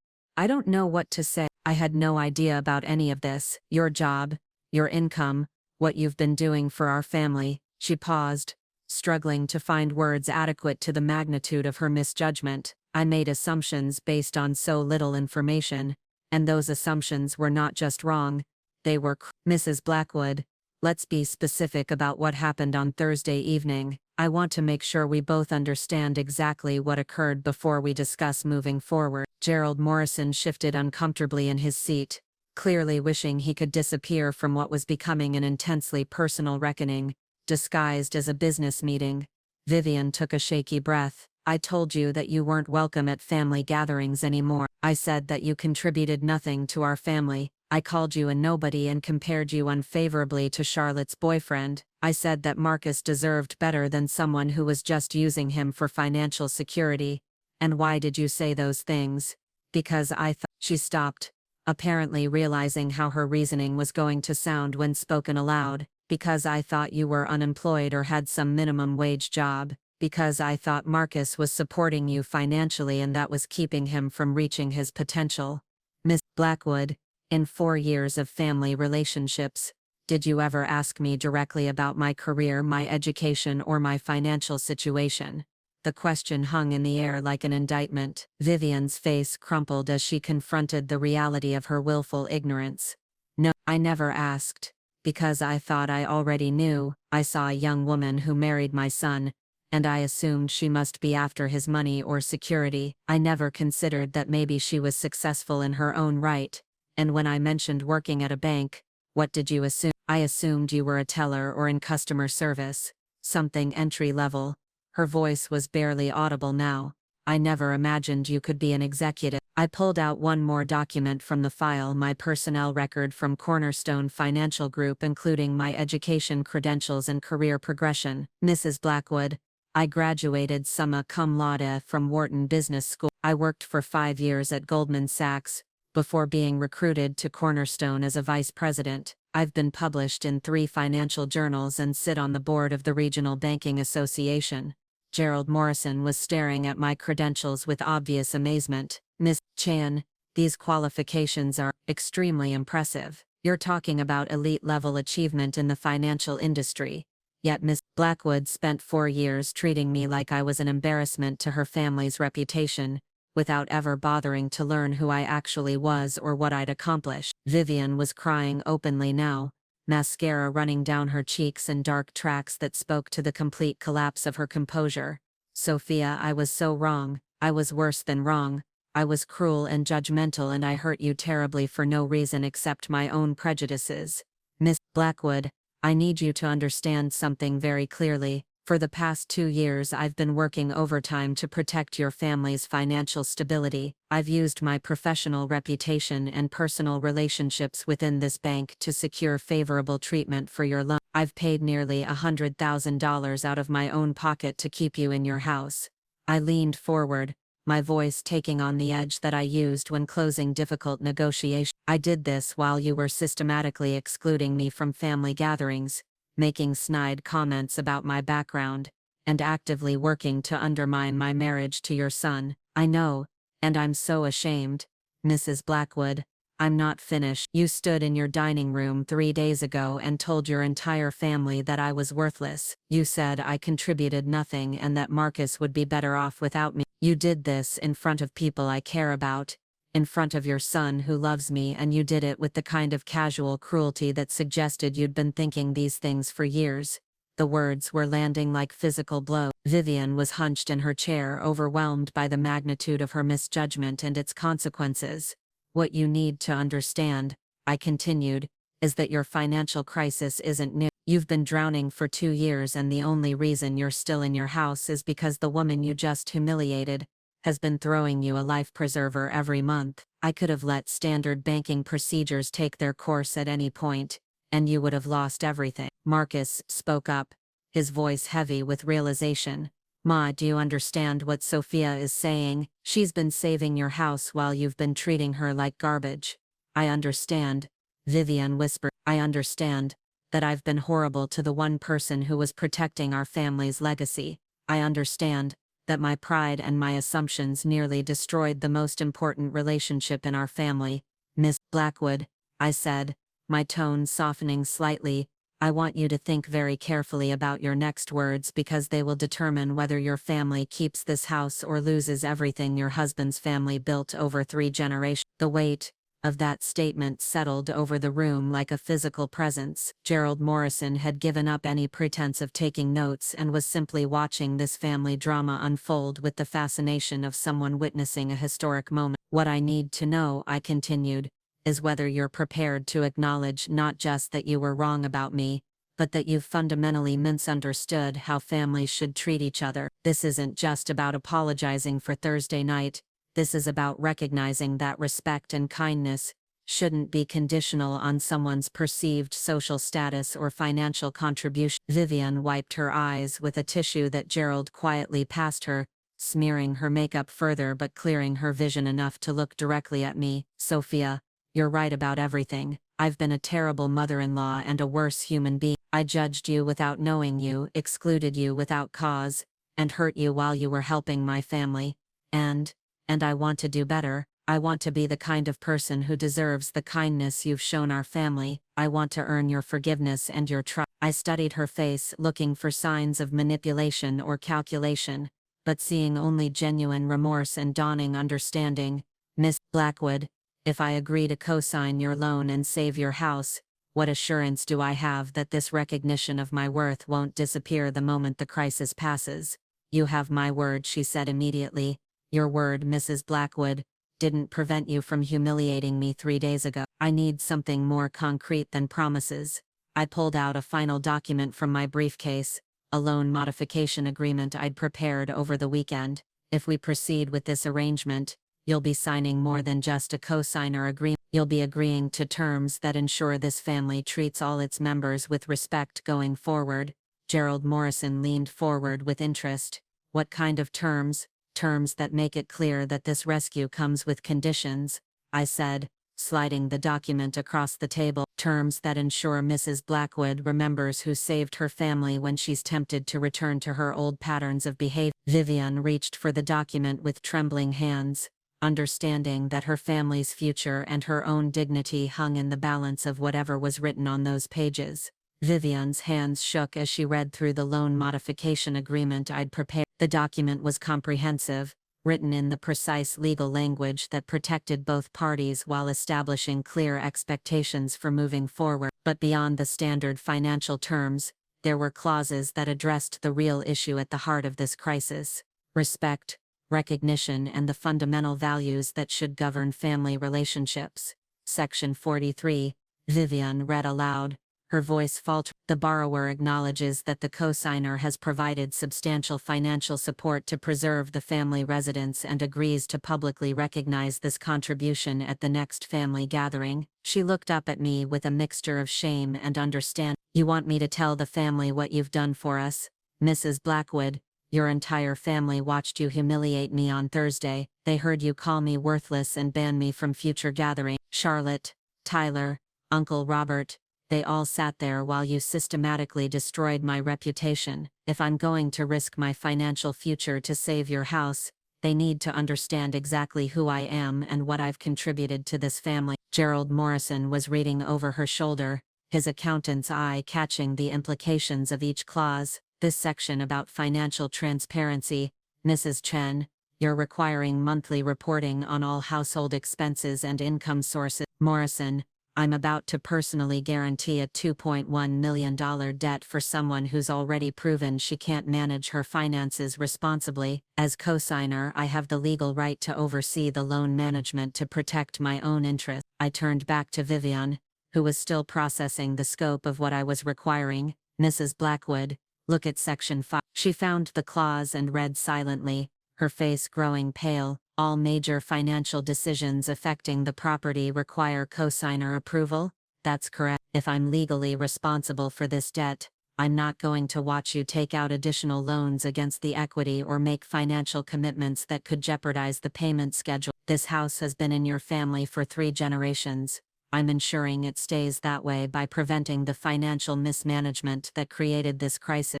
[SPEAKER 1] don't know what to say. I had no idea about any of this. Your job, your income, what you've been doing for our family." She paused, struggling to find words adequate to the magnitude of her misjudgment. I made assumptions based on so little information, and those assumptions were not just wrong, they were Mrs. Blackwood, let's be specific about what happened on Thursday evening. I want to make sure we both understand exactly what occurred before we discuss moving forward. Gerald Morrison shifted uncomfortably in his seat, clearly wishing he could disappear from what was becoming an intensely personal reckoning, disguised as a business meeting. Vivian took a shaky breath. "I told you that you weren't welcome at family gatherings anymore. I said that you contributed nothing to our family. I called you a nobody and compared you unfavorably to Charlotte's boyfriend. I said that Marcus deserved better than someone who was just using him for financial security. And why did you say those things? Because I thought—" She stopped, apparently realizing how her reasoning was going to sound when spoken aloud. "Because I thought you were unemployed or had some minimum wage job. Because I thought Marcus was supporting you financially and that was keeping him from reaching his potential." Miss Blackwood, in 4 years of family relationships, did you ever ask me directly about my career, my education, or my financial situation? The question hung in the air like an indictment. Vivian's face crumpled as she confronted the reality of her willful ignorance. "No, I never asked. Because I thought I already knew. I saw a young woman who married my son, and I assumed she must be after his money or security. I never considered that maybe she was successful in her own right. And when I mentioned working at a bank, what did you assume? I assumed you were a teller or in customer service. Something entry level." Her voice was barely audible now. "I never imagined you could be an executive." I pulled out one more document from the file, my personnel record from Cornerstone Financial Group, including my education credentials and career progression. "Mrs. Blackwood, I graduated summa cum laude from Wharton Business School. I worked for 5 years at Goldman Sachs, before being recruited to Cornerstone as a vice president. I've been published in 3 financial journals and sit on the board of the Regional Banking Association." Gerald Morrison was staring at my credentials with obvious amazement. "Miss Chan, these qualifications are extremely impressive. You're talking about elite-level achievement in the financial industry. Yet Miss Blackwood spent 4 years treating me like I was an embarrassment to her family's reputation, without ever bothering to learn who I actually was or what I'd accomplished." Vivian was crying openly now, mascara running down her cheeks in dark tracks that spoke to the complete collapse of her composure. "Sophia, I was so wrong. I was worse than wrong. I was cruel and judgmental, and I hurt you terribly for no reason except my own prejudices. Miss Blackwood, I need you to understand something very clearly. For the past 2 years I've been working overtime to protect your family's financial stability. I've used my professional reputation and personal relationships within this bank to secure favorable treatment for your loan. I've paid nearly $100,000 out of my own pocket to keep you in your house." I leaned forward, my voice taking on the edge that I used when closing difficult negotiations. "I did this while you were systematically excluding me from family gatherings, making snide comments about my background,
[SPEAKER 2] and actively working to undermine my marriage to your son. I know, and I'm so ashamed. Mrs. Blackwood, I'm not finished. You stood in your dining room 3 days ago and told your entire family that I was worthless. You said I contributed nothing and that Marcus would be better off without me. You did this in front of people I care about, in front of your son who loves me, and you did it with the kind of casual cruelty that suggested you'd been thinking these things for years. The words were landing like physical blows. Vivian was hunched in her chair, overwhelmed by the magnitude of her misjudgment and its consequences. What you need to understand, I continued, is that your financial crisis isn't new. You've been drowning for 2 years, and the only reason you're still in your house is because the woman you just humiliated has been throwing you a life preserver every month. I could have let standard banking procedures take their course at any point, and you would have lost everything. Marcus spoke up, his voice heavy with realization. Ma, do you understand what Sophia is saying? She's been saving your house while you've been treating her like garbage. I understand, Vivian whispered. I understand that I've been horrible to the one person who was protecting our family's legacy. I understand that my pride and my assumptions nearly destroyed the most important relationship in our family. Miss Blackwood, I said, my tone softening slightly, I want you to think very carefully about your next words, because they will determine whether your family keeps this house or loses everything your husband's family built over 3 generations. The weight of that statement settled over the room like a physical presence. Gerald Morrison had given up any pretense of taking notes and was simply watching this family drama unfold with the fascination of someone witnessing a historic moment. What I need to know, I continued, is whether you're prepared to acknowledge not just that you were wrong about me, but that you've fundamentally misunderstood how families should treat each other. This isn't just about apologizing for Thursday night, this is about recognizing that respect and kindness shouldn't be conditional on someone's perceived social status or financial contribution. Vivian wiped her eyes with a tissue that Gerald quietly passed her, smearing her makeup further but clearing her vision enough to look directly at me. Sophia, you're right about everything. I've been a terrible mother-in-law and a worse human being. I judged you without knowing you, excluded you without cause, and hurt you while you were helping my family. And I want to do better. I want to be the kind of person who deserves the kindness you've shown our family. I want to earn your forgiveness and your trust. I studied her face, looking for signs of manipulation or calculation, but seeing only genuine remorse and dawning understanding. Miss Blackwood, if I agree to co-sign your loan and save your house, what assurance do I have that this recognition of my worth won't disappear the moment the crisis passes? You have my word, she said immediately. Your word, Mrs. Blackwood, didn't prevent you from humiliating me 3 days ago. I need something more concrete than promises. I pulled out a final document from my briefcase, a loan modification agreement I'd prepared over the weekend. If we proceed with this arrangement, you'll be signing more than just a co-signer agreement. You'll be agreeing to terms that ensure this family treats all its members with respect going forward. Gerald Morrison leaned forward with interest. What kind of terms? Terms that make it clear that this rescue comes with conditions, I said, sliding the document across the table. Terms that ensure Mrs. Blackwood remembers who saved her family when she's tempted to return to her old patterns of behavior. Vivian reached for the document with trembling hands, understanding that her family's future and her own dignity hung in the balance of whatever was written on those pages. Vivian's hands shook as she read through the loan modification agreement I'd prepared. The document was comprehensive, written in the precise legal language that protected both parties while establishing clear expectations for moving forward. But beyond the standard financial terms, there were clauses that addressed the real issue at the heart of this crisis: respect, recognition, and the fundamental values that should govern family relationships. Section 43, Vivian read aloud, her voice faltered. The borrower acknowledges that the cosigner has provided substantial financial support to preserve the family residence and agrees to publicly recognize this contribution at the next family gathering. She looked up at me with a mixture of shame and understanding. You want me to tell the family what you've done for us, Mrs. Blackwood? Your entire family watched you humiliate me on Thursday. They heard you call me worthless and ban me from future gatherings. Charlotte, Tyler, Uncle Robert, They all sat there while you systematically destroyed my reputation. If I'm going to risk my financial future to save your house, they need to understand exactly who I am and what I've contributed to this family. Gerald Morrison was reading over her shoulder, his accountant's eye catching the implications of each clause. This section about financial transparency, Mrs. Chen, you're requiring monthly reporting on all household expenses and income sources. Morrison, I'm about to personally guarantee a $2.1 million debt for someone who's already proven she can't manage her finances responsibly. As co-signer, I have the legal right to oversee the loan management to protect my own interests. I turned back to Vivian, who was still processing the scope of what I was requiring. Mrs. Blackwood, look at Section 5. She found the clause and read silently, her face growing pale. All major financial decisions affecting the property require co-signer approval. That's correct. If I'm legally responsible for this debt, I'm not going to watch you take out additional loans against the equity or make financial commitments that could jeopardize the payment schedule. This house has been in your family for 3 generations. I'm ensuring it stays that way by preventing the financial mismanagement that created this crisis.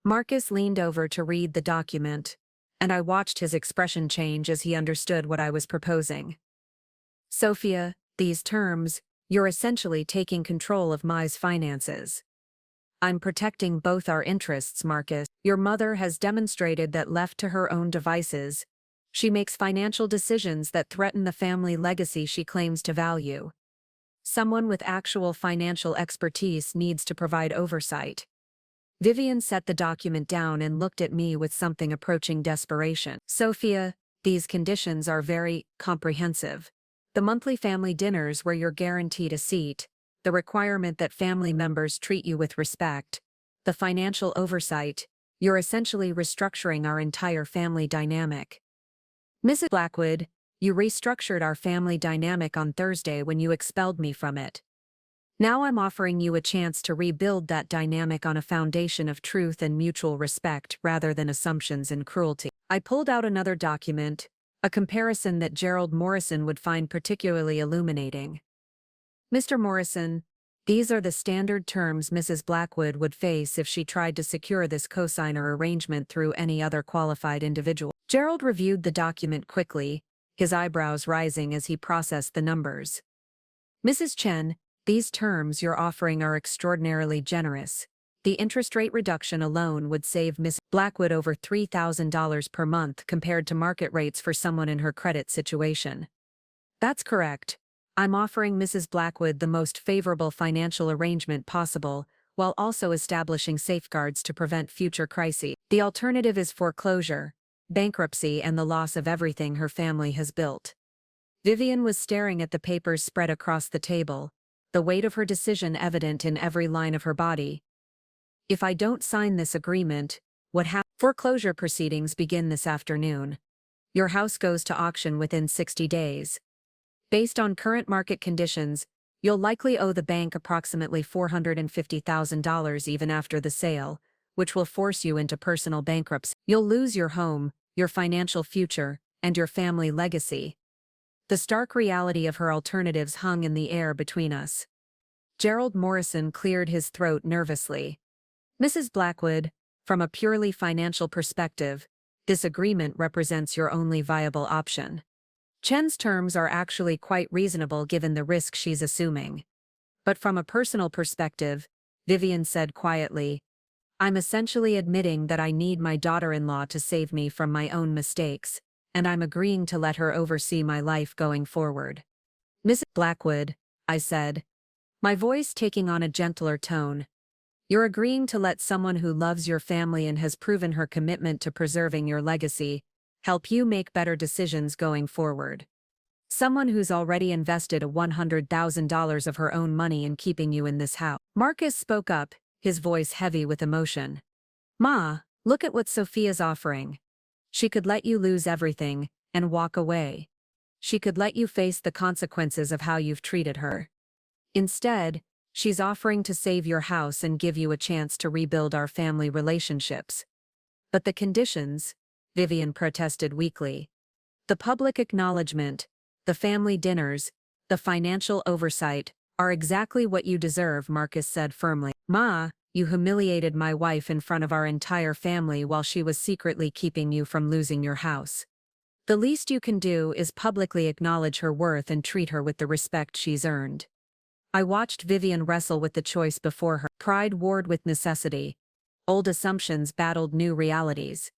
[SPEAKER 1] Marcus leaned over to read the document, and I watched his expression change as he understood what I was proposing. Sophia, these terms, you're essentially taking control of Mai's finances. I'm protecting both our interests, Marcus. Your mother has demonstrated that left to her own devices, she makes financial decisions that threaten the family legacy she claims to value. Someone with actual financial expertise needs to provide oversight. Vivian set the document down and looked at me with something approaching desperation. Sophia, these conditions are very comprehensive. The monthly family dinners where you're guaranteed a seat, the requirement that family members treat you with respect, the financial oversight, you're essentially restructuring our entire family dynamic. Mrs. Blackwood, you restructured our family dynamic on Thursday when you expelled me from it. Now I'm offering you a chance to rebuild that dynamic on a foundation of truth and mutual respect rather than assumptions and cruelty. I pulled out another document, a comparison that Gerald Morrison would find particularly illuminating. Mr. Morrison, these are the standard terms Mrs. Blackwood would face if she tried to secure this cosigner arrangement through any other qualified individual. Gerald reviewed the document quickly, his eyebrows rising as he processed the numbers. Mrs. Chen, these terms you're offering are extraordinarily generous. The interest rate reduction alone would save Ms. Blackwood over $3,000 per month compared to market rates for someone in her credit situation. That's correct. I'm offering Mrs. Blackwood the most favorable financial arrangement possible, while also establishing safeguards to prevent future crises. The alternative is foreclosure, bankruptcy, and the loss of everything her family has built. Vivian was staring at the papers spread across the table, the weight of her decision evident in every line of her body. If I don't sign this agreement, what happens? Foreclosure proceedings begin this afternoon. Your house goes to auction within 60 days. Based on current market conditions, you'll likely owe the bank approximately $450,000 even after the sale, which will force you into personal bankruptcy. You'll lose your home, your financial future, and your family legacy. The stark reality of her alternatives hung in the air between us. Gerald Morrison cleared his throat nervously. Mrs. Blackwood, from a purely financial perspective, this agreement represents your only viable option. Chen's terms are actually quite reasonable given the risk she's assuming. But from a personal perspective, Vivian said quietly, I'm essentially admitting that I need my daughter-in-law to save me from my own mistakes, and I'm agreeing to let her oversee my life going forward. Mrs. Blackwood, I said, my voice taking on a gentler tone, you're agreeing to let someone who loves your family and has proven her commitment to preserving your legacy help you make better decisions going forward. Someone who's already invested $100,000 of her own money in keeping you in this house. Marcus spoke up, his voice heavy with emotion. Ma, look at what Sophia's offering. She could let you lose everything and walk away. She could let you face the consequences of how you've treated her. Instead, she's offering to save your house and give you a chance to rebuild our family relationships. But the conditions, Vivian protested weakly. The public acknowledgement, the family dinners, The financial oversight are exactly what you deserve, Marcus said firmly. Ma, you humiliated my wife in front of our entire family while she was secretly keeping you from losing your house. The least you can do is publicly acknowledge her worth and treat her with the respect she's earned. I watched Vivian wrestle with the choice before her. Pride warred with necessity. Old assumptions battled new realities.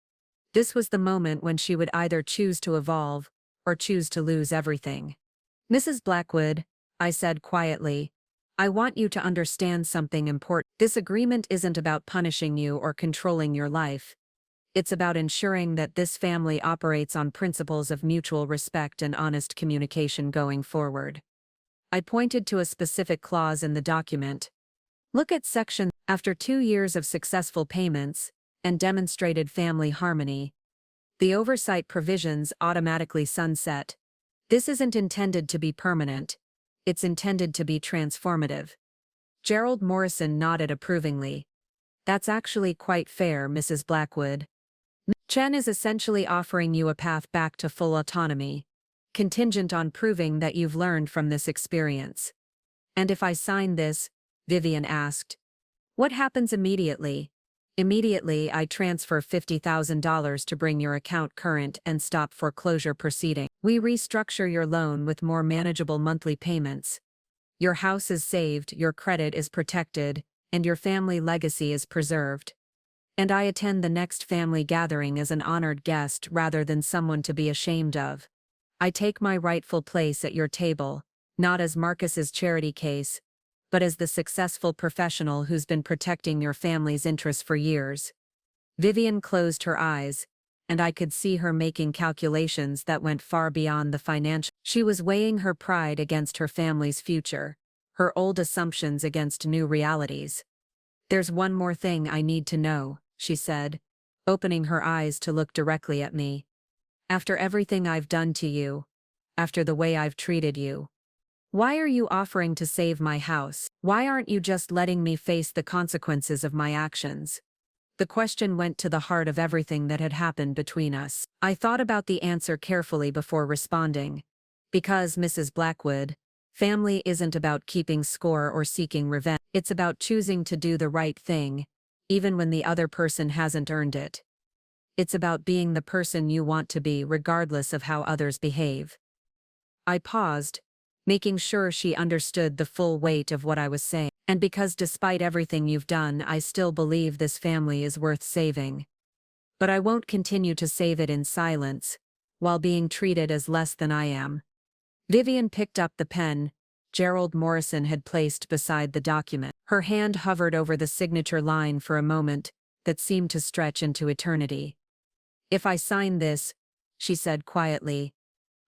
[SPEAKER 1] This was the moment when she would either choose to evolve or choose to lose everything. Mrs. Blackwood, I said quietly, I want you to understand something important. This agreement isn't about punishing you or controlling your life. It's about ensuring that this family operates on principles of mutual respect and honest communication going forward. I pointed to a specific clause in the document. Look at section. After 2 years of successful payments and demonstrated family harmony, the oversight provisions automatically sunset. This isn't intended to be permanent. It's intended to be transformative. Gerald Morrison nodded approvingly. That's actually quite fair, Mrs. Blackwood. Chen is essentially offering you a path back to full autonomy, contingent on proving that you've learned from this experience. And if I sign this, Vivian asked, what happens immediately? Immediately, I transfer $50,000 to bring your account current and stop foreclosure proceeding. We restructure your loan with more manageable monthly payments. Your house is saved, your credit is protected, and your family legacy is preserved. And I attend the next family gathering as an honored guest rather than someone to be ashamed of. I take my rightful place at your table, not as Marcus's charity case, but as the successful professional who's been protecting your family's interests for years. Vivian closed her eyes, and I could see her making calculations that went far beyond the financial. She was weighing her pride against her family's future, her old assumptions against new realities. There's one more thing I need to know, she said, opening her eyes to look directly at me. After everything I've done to you, after the way I've treated you, why are you offering to save my house? Why aren't you just letting me face the consequences of my actions? The question went to the heart of everything that had happened between us. I thought about the answer carefully before responding. Because, Mrs. Blackwood, family isn't about keeping score or seeking revenge. It's about choosing to do the right thing, even when the other person hasn't earned it. It's about being the person you want to be regardless of how others behave. I paused, making sure she understood the full weight of what I was saying. And because despite everything you've done, I still believe this family is worth saving. But I won't continue to save it in silence, while being treated as less than I am. Vivian picked up the pen Gerald Morrison had placed beside the document. Her hand hovered over the signature line for a moment that seemed to stretch into eternity. If I sign this, she said quietly,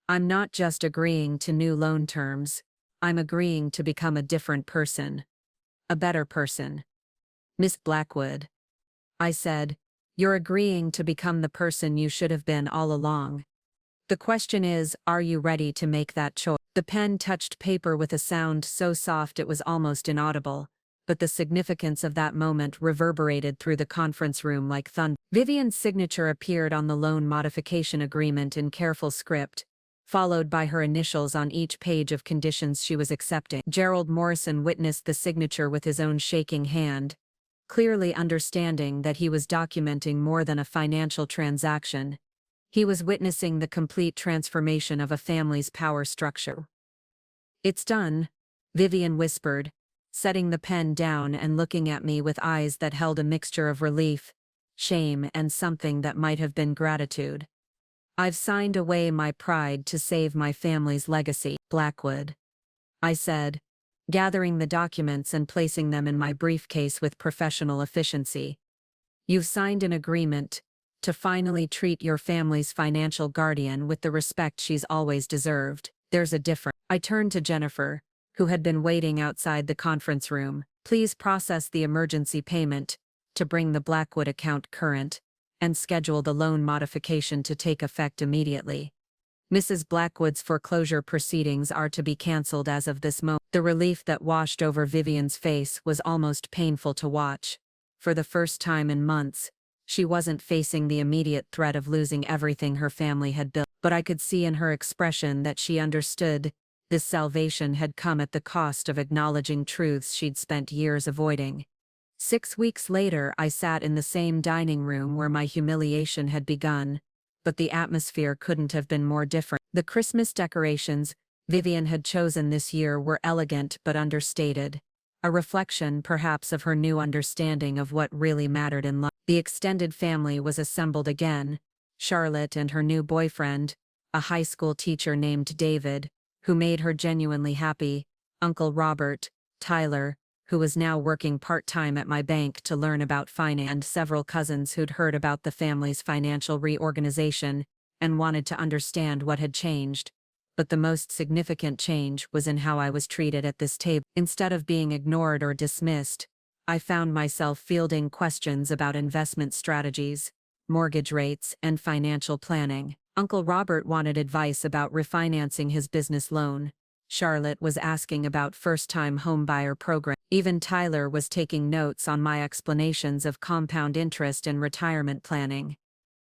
[SPEAKER 1] I'm not just agreeing to new loan terms, I'm agreeing to become a different person. A better person. Miss Blackwood, I said, you're agreeing to become the person you should have been all along. The question is, are you ready to make that choice? The pen touched paper with a sound so soft it was almost inaudible, but the significance of that moment reverberated through the conference room like thunder. Vivian's signature appeared on the loan modification agreement in careful script, followed by her initials on each page of conditions she was accepting. Gerald Morrison witnessed the signature with his own shaking hand, clearly understanding that he was documenting more than a financial transaction. He was witnessing the complete transformation of a family's power structure. It's done, Vivian whispered, setting the pen down and looking at me with eyes that held a mixture of relief, shame, and something that might have been gratitude. I've signed away my pride to save my family's legacy, Blackwood, I said, gathering the documents and placing them in my briefcase with professional efficiency. You've signed an agreement to finally treat your family's financial guardian with the respect she's always deserved. There's a difference. I turned to Jennifer, who had been waiting outside the conference room. Please process the emergency payment to bring the Blackwood account current, and schedule the loan modification to take effect immediately. Mrs. Blackwood's foreclosure proceedings are to be cancelled as of this moment. The relief that washed over Vivian's face was almost painful to watch. For the first time in months, she wasn't facing the immediate threat of losing everything her family had built, but I could see in her expression that she understood This salvation had come at the cost of acknowledging truths she'd spent years avoiding. 6 weeks later, I sat in the same dining room where my humiliation had begun, but the atmosphere couldn't have been more different. The Christmas decorations Vivian had chosen this year were elegant but understated, a reflection perhaps of her new understanding of what really mattered in life. The extended family was assembled again: Charlotte and her new boyfriend, a high school teacher named David, who made her genuinely happy, Uncle Robert, Tyler, who was now working part-time at my bank to learn about finance, and several cousins who'd heard about the family's financial reorganization and wanted to understand what had changed. But the most significant change was in how I was treated at this table. Instead of being ignored or dismissed, I found myself fielding questions about investment strategies, mortgage rates, and financial planning. Uncle Robert wanted advice about refinancing his business loan. Charlotte was asking about first-time homebuyer program. Even Tyler was taking notes on my explanations of compound interest and retirement planning.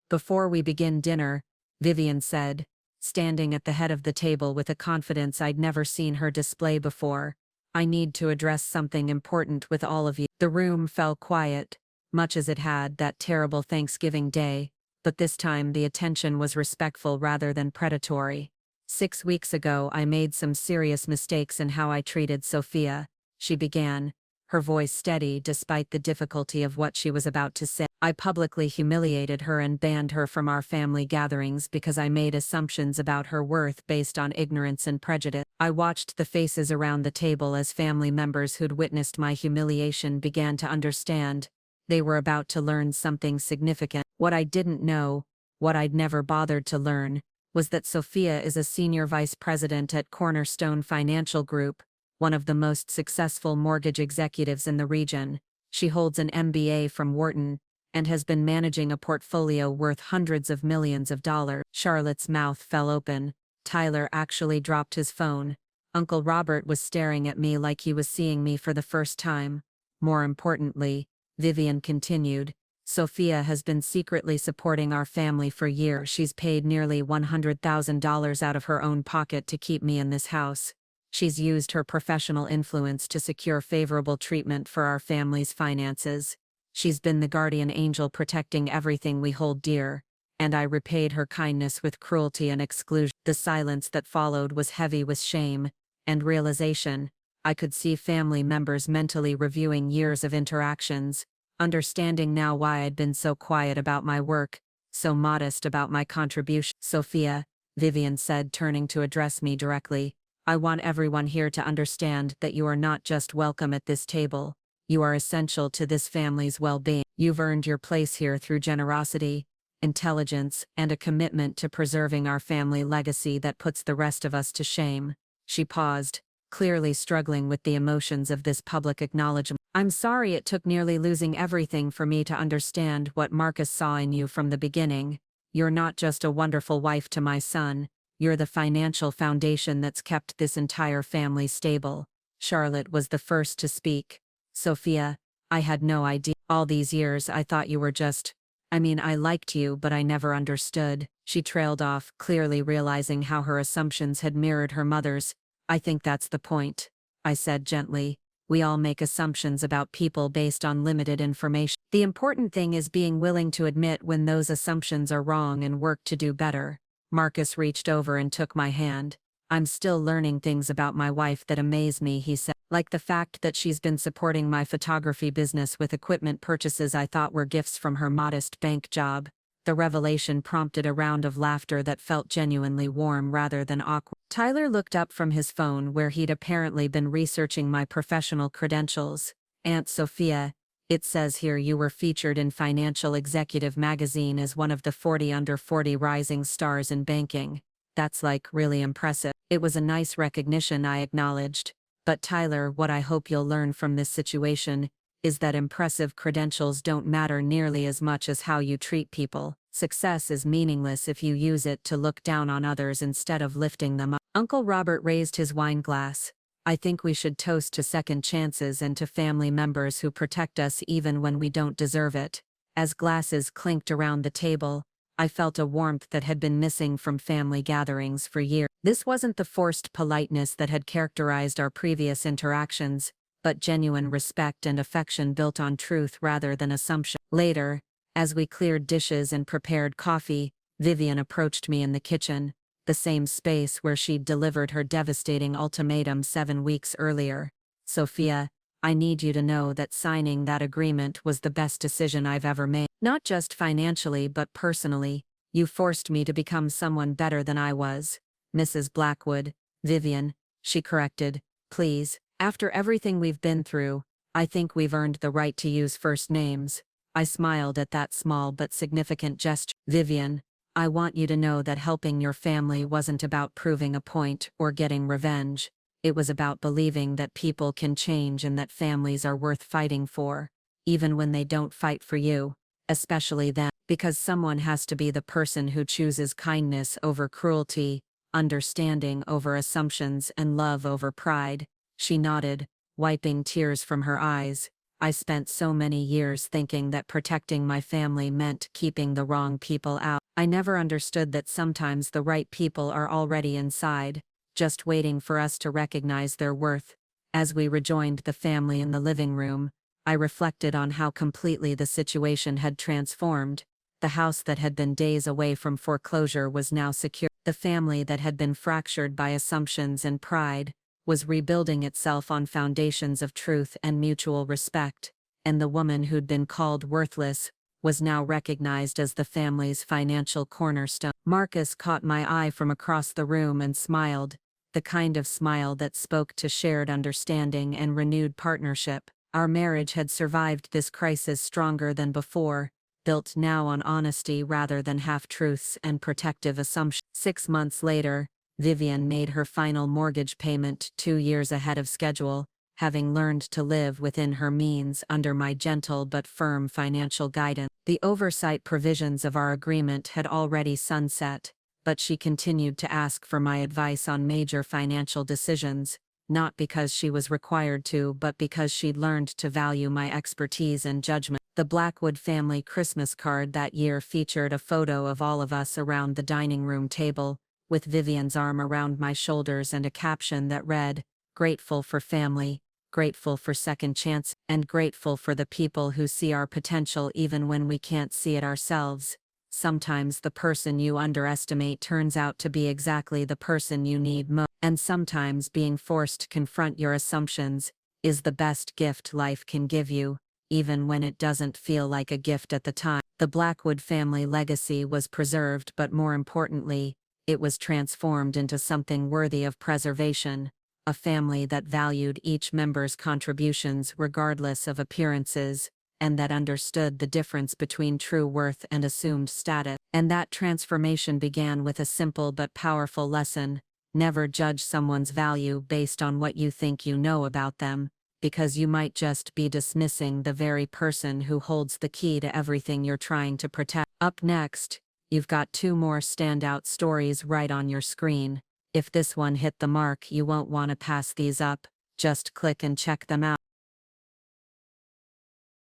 [SPEAKER 1] "Before we begin dinner," Vivian said, standing at the head of the table with a confidence I'd never seen her display before, "I need to address something important with all of you." The room fell quiet, much as it had that terrible Thanksgiving day, but this time the attention was respectful rather than predatory. 6 weeks ago, I made some serious mistakes in how I treated Sophia," she began, her voice steady despite the difficulty of what she was about to say. "I publicly humiliated her and banned her from our family gatherings because I made assumptions about her worth based on ignorance and prejudice." I watched the faces around the table as family members who'd witnessed my humiliation began to understand. They were about to learn something significant. What I didn't know, what I'd never bothered to learn, was that Sophia is a senior vice president at Cornerstone Financial Group, one of the most successful mortgage executives in the region. She holds an MBA from Wharton and has been managing a portfolio worth hundreds of millions of dollars. Charlotte's mouth fell open. Tyler actually dropped his phone. Uncle Robert was staring at me like he was seeing me for the first time. "More importantly," Vivian continued, "Sophia has been secretly supporting our family for years. She's paid nearly $100,000 out of her own pocket to keep me in this house. She's used her professional influence to secure favorable treatment for our family's finances. She's been the guardian angel protecting everything we hold dear, and I repaid her kindness with cruelty and exclusion." The silence that followed was heavy with shame and realization. I could see family members mentally reviewing years of interactions, understanding now why I'd been so quiet about my work, so modest about my contribution. "Sophia," Vivian said, turning to address me directly, "I want everyone here to understand that you are not just welcome at this table. You are essential to this family's well-being. You've earned your place here through generosity, intelligence, and a commitment to preserving our family legacy that puts the rest of us to shame." She paused, clearly struggling with the emotions of this public acknowledgement. "I'm sorry it took nearly losing everything for me to understand what Marcus saw in you from the beginning. You're not just a wonderful wife to my son, you're the financial foundation that's kept this entire family stable." Charlotte was the first to speak. "Sophia, I had no idea. All these years I thought you were just, I liked you but I never understood." She trailed off, clearly realizing how her assumptions had mirrored her mother's. "I think that's the point," I said gently. "We all make assumptions about people based on limited information. The important thing is being willing to admit when those assumptions are wrong and work to do better." Marcus reached over and took my hand. "I'm still learning things about my wife that amaze me," he said, "like the fact that she's been supporting my photography business with equipment purchases I thought were gifts from her modest bank job." The revelation prompted a round of laughter that felt genuinely warm rather than awkward. Tyler looked up from his phone where he'd apparently been researching my professional credentials. "Aunt Sophia, it says here you were featured in Financial Executive magazine as one of the 40 under 40 rising stars in banking. That's really impressive." It was a nice recognition, I acknowledged. "But Tyler, what I hope you'll learn from this situation is that impressive credentials don't matter nearly as much as how you treat people. Success is meaningless if you use it to look down on others instead of lifting them up." Uncle Robert raised his wine glass. "I think we should toast to second chances and to family members who protect us even when we don't deserve it." As glasses clinked around the table, I felt a warmth that had been missing from family gatherings for years. This wasn't the forced politeness that had characterized our previous interactions, but genuine respect and affection built on truth rather than assumption. Later, as we cleared dishes and prepared coffee, Vivian approached me in the kitchen, the same space where she'd delivered her devastating ultimatum 7 weeks earlier. "Sophia, I need you to know that signing that agreement was the best decision I've ever made. Not just financially but personally. You forced me to become someone better than I was." "Mrs. Blackwood, Vivian," she corrected. "Please, after everything we've been through, I think we've earned the right to use first names." I smiled at that small but significant gesture. "Vivian, I want you to know that helping your family wasn't about proving a point or getting revenge. It was about believing that people can change and that families are worth fighting for, even when they don't fight for you, especially then, because someone has to be the person who chooses kindness over cruelty, understanding over assumptions, and love over pride." She nodded, wiping tears from her eyes. "I spent so many years thinking that protecting my family meant keeping the wrong people out. I never understood that sometimes the right people are already inside, just waiting for us to recognize their worth." As we rejoined the family in the living room, I reflected on how completely the situation had transformed. The house that had been days away from foreclosure was now secure. The family that had been fractured by assumptions and pride was rebuilding itself on foundations of truth and mutual respect, and the woman who'd been called worthless was now recognized as the family's financial cornerstone. Marcus caught my eye from across the room and smiled, the kind of smile that spoke to shared understanding and renewed partnership. Our marriage had survived this crisis stronger than before, built now on honesty rather than half-truths and protective assumptions. 6 months later, Vivian made her final mortgage payment 2 years ahead of schedule, having learned to live within her means under my gentle but firm financial guidance. The oversight provisions of our agreement had already sunset, but she continued to ask for my advice on major financial decisions, not because she was required to but because she'd learned to value my expertise and judgment. The Blackwood family Christmas card that year featured a photo of all of us around the dining room table, with Vivian's arm around my shoulders and a caption that read, "Grateful for family, grateful for second chance, and grateful for the people who see our potential even when we can't see it ourselves." Sometimes the person you underestimate turns out to be exactly the person you need most, and sometimes being forced to confront your assumptions is the best gift life can give you, even when it doesn't feel like a gift at the time. The Blackwood family legacy was preserved, but more importantly, it was transformed into something worthy of preservation, a family that valued each member's contributions regardless of appearances, and that understood the difference between true worth and assumed status. And that transformation began with a simple but powerful lesson: never judge someone's value based on what you think you know about them, because you might just be dismissing the very person who holds the key to everything you're trying to protect. Up next, you've got 2 more standout stories right on your screen. If this one hit the mark, you won't want to pass these up. Just click and check them out.